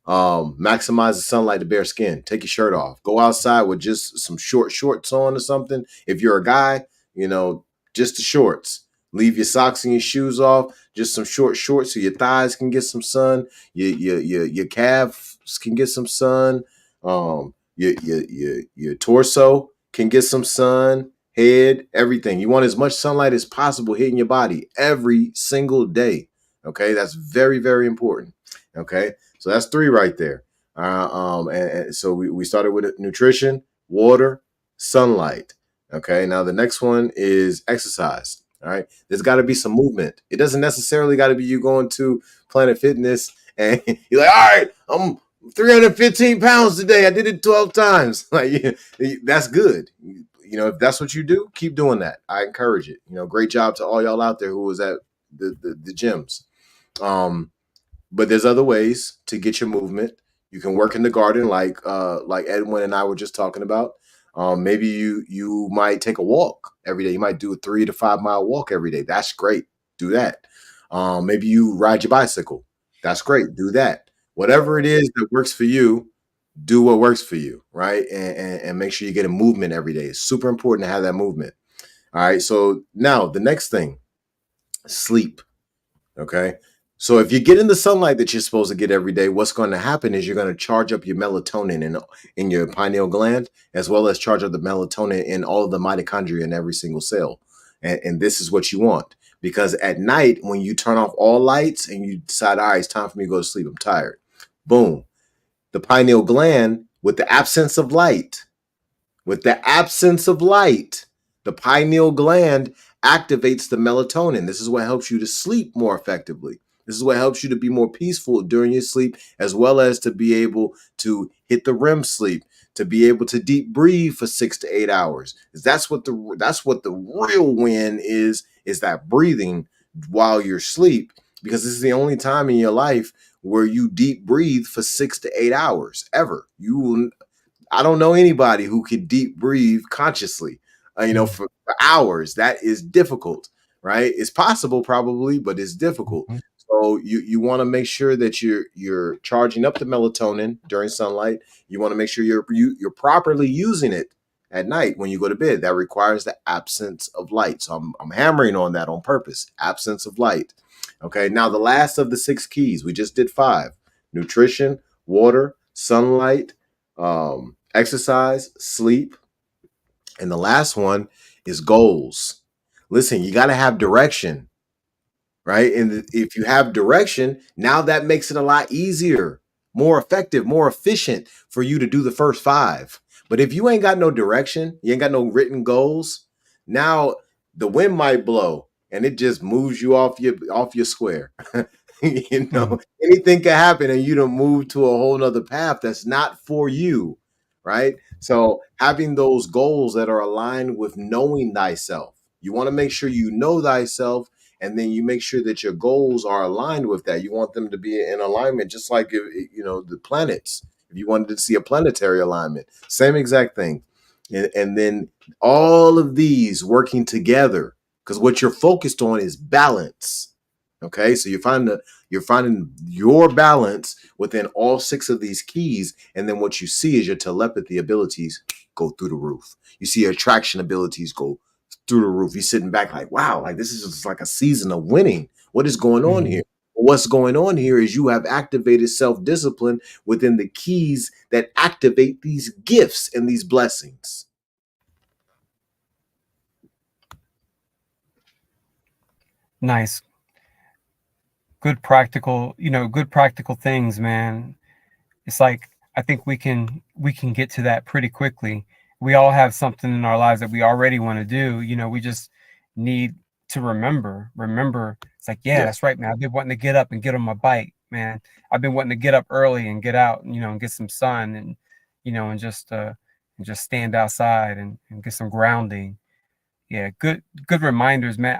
Maximize the sunlight to bare skin. Take your shirt off. Go outside with just some short shorts on or something. If you're a guy, just the shorts. Leave your socks and your shoes off. Just some short shorts so your thighs can get some sun. Your calves can get some sun. Your torso can get some sun. Head, everything. You want as much sunlight as possible hitting your body every single day. Okay, that's very, very important. Okay, so that's 3 right there. And so we started with nutrition, water, sunlight. Okay, now the next one is exercise. All right, there's got to be some movement. It doesn't necessarily got to be you going to Planet Fitness and you're like, all right, I'm 315 pounds today. I did it 12 times. Like, that's good. If that's what you do, keep doing that. I encourage it. Great job to all y'all out there who was at the gyms. But there's other ways to get your movement. You can work in the garden, like Edwin and I were just talking about. Maybe you might take a walk every day. You might do a 3 to 5 mile walk every day. That's great. Do that. Maybe you ride your bicycle. That's great. Do that. Whatever it is that works for you, do what works for you, right? And make sure you get a movement every day. It's super important to have that movement. All right. So now the next thing, sleep. Okay. So if you get in the sunlight that you're supposed to get every day, what's going to happen is you're going to charge up your melatonin in your pineal gland, as well as charge up the melatonin in all of the mitochondria in every single cell. And this is what you want. Because at night, when you turn off all lights and you decide, all right, it's time for me to go to sleep, I'm tired. Boom. The pineal gland, with the absence of light, with the absence of light, the pineal gland activates the melatonin. This is what helps you to sleep more effectively. This is what helps you to be more peaceful during your sleep, as well as to be able to hit the REM sleep, to be able to deep breathe for 6 to 8 hours. That's what the real win is that breathing while you're asleep, because this is the only time in your life where you deep breathe for 6 to 8 hours ever. You will I don't know anybody who can deep breathe consciously, Mm. for hours. That is difficult, right? It's possible probably, but it's difficult. Mhm. So you want to make sure that you're charging up the melatonin during sunlight. You want to make sure you're properly using it at night when you go to bed. That requires the absence of light. So I'm hammering on that on purpose. Absence of light. Okay. Now the last of the 6 keys, we just did 5: nutrition, water, sunlight, exercise, sleep, and the last one is goals. Listen, you got to have direction, right? And if you have direction, now that makes it a lot easier, more effective, more efficient for you to do the first 5. But if you ain't got no direction, you ain't got no written goals, now the wind might blow and it just moves you off your square. Mhm. Anything can happen and you don't move to a whole nother path that's not for you, right? So having those goals that are aligned with knowing thyself, you want to make sure you know thyself, and then you make sure that your goals are aligned with that. You want them to be in alignment, just like the planets. If you wanted to see a planetary alignment, same exact thing. And then all of these working together, because what you're focused on is balance. Okay, so you're finding your balance within all 6 of these keys, and then what you see is your telepathy abilities go through the roof. You see your attraction abilities go through the roof. You're sitting back like, wow, like this is just like a season of winning. What is going on here? Mhm. What's going on here is you have activated self-discipline within the keys that activate these gifts and these blessings. Nice. Good practical things, man. It's like I think we can get to that pretty quickly. We all have something in our lives that we already want to do. We just need to remember. It's like, yeah, Yeah, that's right, man. I've been wanting to get up and get on my bike, man. I've been wanting to get up early and get out, and get some sun, and just stand outside and get some grounding. Yeah, good reminders, man.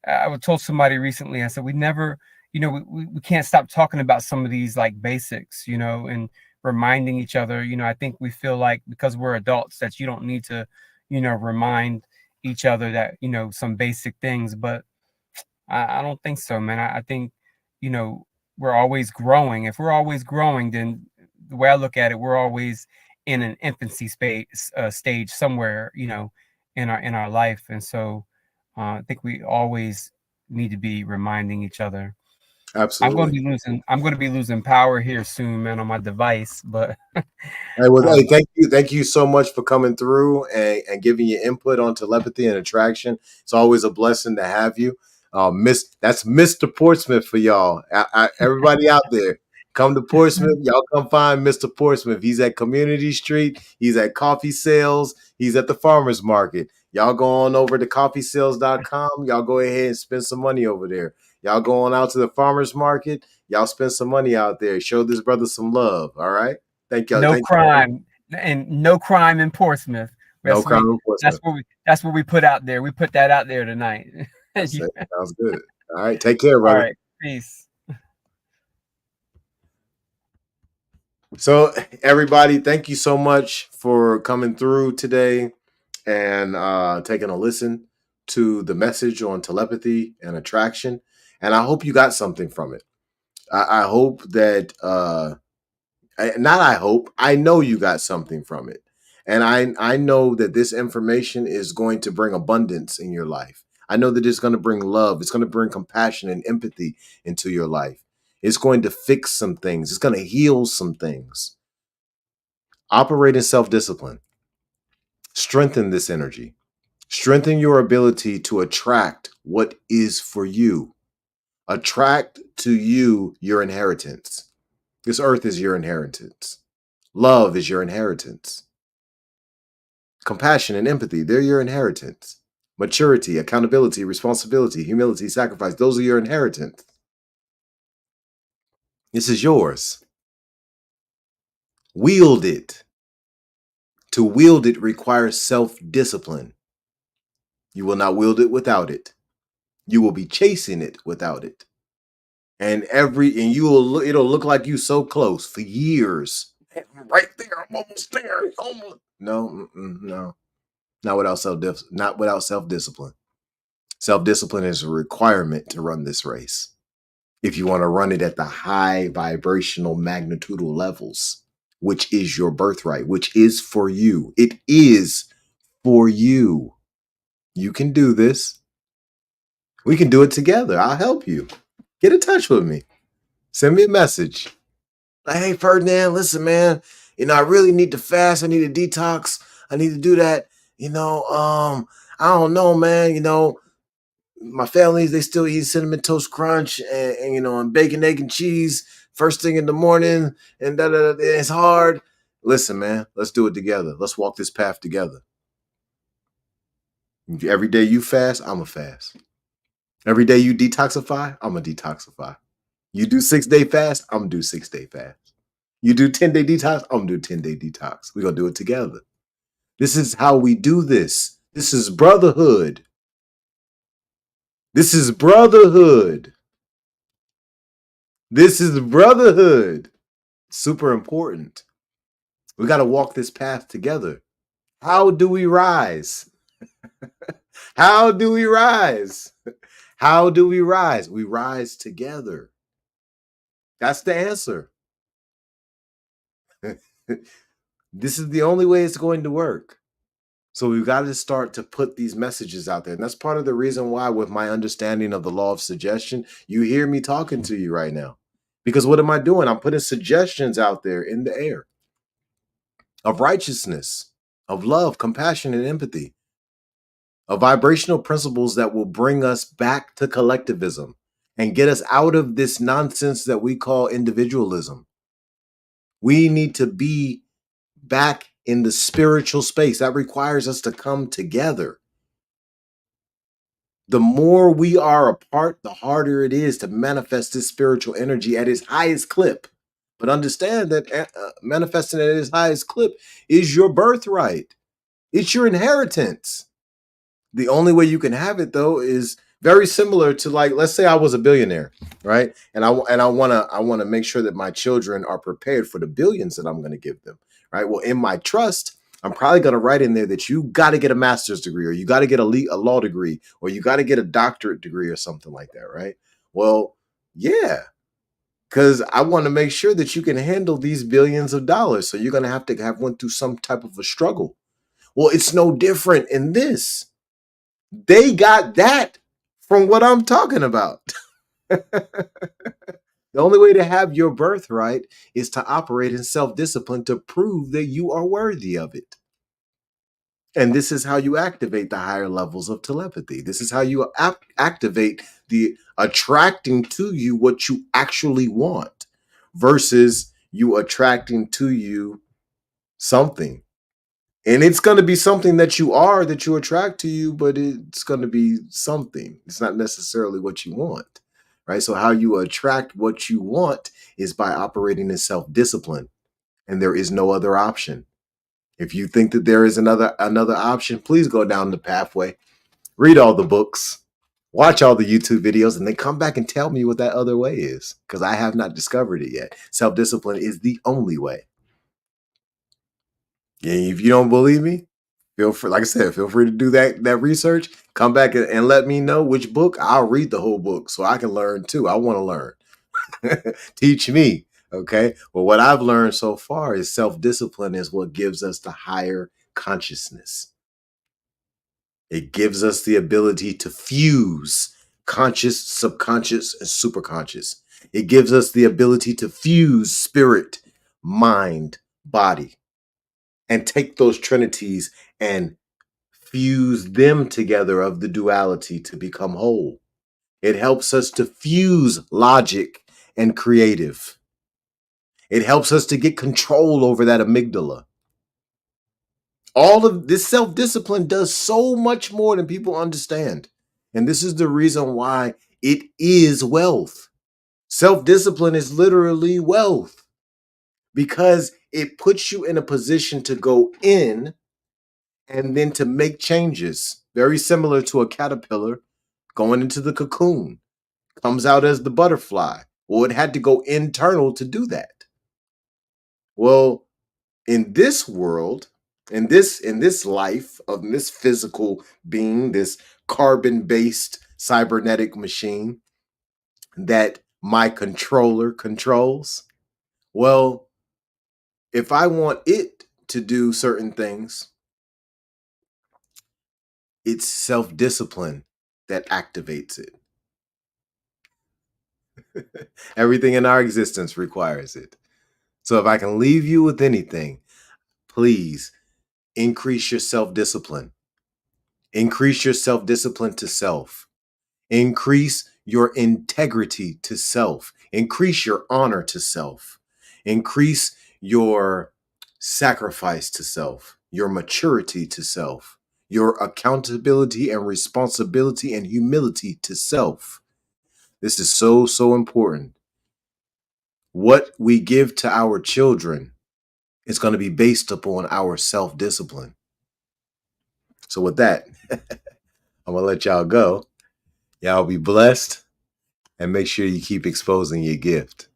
I told somebody recently. I said we never, we can't stop talking about some of these like basics, and reminding each other. I think we feel like because we're adults that you don't need to, remind each other that some basic things. But I don't think so, man. I think you know we're always growing. If we're always growing, then the way I look at it, we're always in an infancy stage somewhere, in our life, and so I think we always need to be reminding each other. absolutely. I'm going to be losing power here soon, man, on my device, but Hey, well, hey, um, thank you so much for coming through and giving your input on telepathy and attraction. It's always a blessing to have you. That's Mr. Portsmouth for y'all. Everybody out there, come to Portsmouth. Y'all come find Mr. Portsmouth. He's at Community Street. He's at coffee sales. He's at the farmers market. Y'all go on over to coffeesales.com. Y'all go ahead and spend some money over there. Y'all go on out to the farmers market. Y'all spend some money out there. Show this brother some love. All right. Thank y'all. no Thank you. crime and no crime in Portsmouth. No That's we crime that's enforcement. what we put out there. We put that out there tonight. That's it. Sounds good. All right. Take care, All brother. right, peace. So, everybody, thank you so much for coming through today and taking a listen to the message on telepathy and attraction. And I hope you got something from it. I hope that, not I hope, I know you got something from it. And I know that this information is going to bring abundance in your life. I know that it's going to bring love. It's going to bring compassion and empathy into your life. It's going to fix some things. It's going to heal some things. Operate in self discipline. Strengthen this energy. Strengthen your ability to attract what is for you. Attract to you your inheritance. This earth is your inheritance. Love is your inheritance. Compassion and empathy, they're your inheritance. Maturity, accountability, responsibility, humility, sacrifice, those are your inheritance. This is yours. Wield it. To wield it requires self discipline. You will not wield it without it. You will be chasing it without it. And you will it'll look like you so close for years. Right there, I'm almost there. Almost. No, no, not without self discipline. Self discipline is a requirement to run this race. If you want to run it at the high vibrational magnitudal levels, which is your birthright, which is for you. It is for you. You can do this. We can do it together. I'll help you. Get in touch with me. Send me a message. Like, hey, Ferdinand, listen, man. I really need to fast. I need a detox. I need to do that. I don't know, man. My families, they still eat cinnamon toast crunch and bacon, egg, and cheese first thing in the morning, and it's hard. Listen, man, let's do it together. Let's walk this path together. Every day you fast, I'm a fast. Every day you detoxify, I'm a detoxify. You do 6-day fast, I'm gonna do 6-day fast. You do 10-day detox, I'm gonna do 10-day detox. We're gonna do it together. This is how we do this. This is brotherhood. This is brotherhood. This is brotherhood. Super important. We got to walk this path together. How do we rise? How do we rise? How do we rise? We rise together. That's the answer. This is the only way it's going to work. So we've got to start to put these messages out there. And that's part of the reason why, with my understanding of the law of suggestion, you hear me talking to you right now. Because what am I doing? I'm putting suggestions out there in the air of righteousness, of love, compassion, and empathy, of vibrational principles that will bring us back to collectivism and get us out of this nonsense that we call individualism. We need to be back in the spiritual space. That requires us to come together. The more we are apart, the harder it is to manifest this spiritual energy at its highest clip. But understand that manifesting at its highest clip is your birthright. It's your inheritance. The only way you can have it, though, is very similar to, like, let's say I was a billionaire, right? And I want to make sure that my children are prepared for the billions that I'm going to give them, right? Well, in my trust, I'm probably going to write in there that you got to get a master's degree, or you got to get a law degree, or you got to get a doctorate degree, or something like that, right? Well, yeah, because I want to make sure that you can handle these billions of dollars. So you're going to have went through some type of a struggle. Well, it's no different in this. They got that from what I'm talking about. The only way to have your birthright is to operate in self discipline to prove that you are worthy of it. And this is how you activate the higher levels of telepathy. This is how you activate the attracting to you what you actually want versus you attracting to you something. And it's going to be something that you are, that you attract to you, but it's going to be something. It's not necessarily what you want, right? So how you attract what you want is by operating in self-discipline. And there is no other option. If you think that there is another option, please go down the pathway, read all the books, watch all the YouTube videos, and then come back and tell me what that other way is, because I have not discovered it yet. Self-discipline is the only way. And if you don't believe me, feel free, like I said, feel free to do that research. Come back and let me know which book. I'll read the whole book so I can learn too. I want to learn. Teach me. Okay. Well, what I've learned so far is self-discipline is what gives us the higher consciousness. It gives us the ability to fuse conscious, subconscious, and superconscious. It gives us the ability to fuse spirit, mind, body, and take those trinities and fuse them together of the duality to become whole. It helps us to fuse logic and creative. It helps us to get control over that amygdala. All of this self-discipline does so much more than people understand. And this is the reason why it is wealth. Self-discipline is literally wealth because it puts you in a position to go in and then to make changes. Very similar to a caterpillar going into the cocoon, comes out as the butterfly. Well, it had to go internal to do that. Well, in this world, in this life of this physical being, this carbon-based cybernetic machine that my controller controls, well, if I want it to do certain things, it's self-discipline that activates it. Everything in our existence requires it. So if I can leave you with anything, please increase your self-discipline. Increase your self-discipline to self. Increase your integrity to self. Increase your honor to self. Increase your sacrifice to self, your maturity to self, your accountability and responsibility and humility to self. This is so, so important. What we give to our children is going to be based upon our self-discipline. So with that, I'm going to let y'all go. Y'all be blessed and make sure you keep exposing your gift.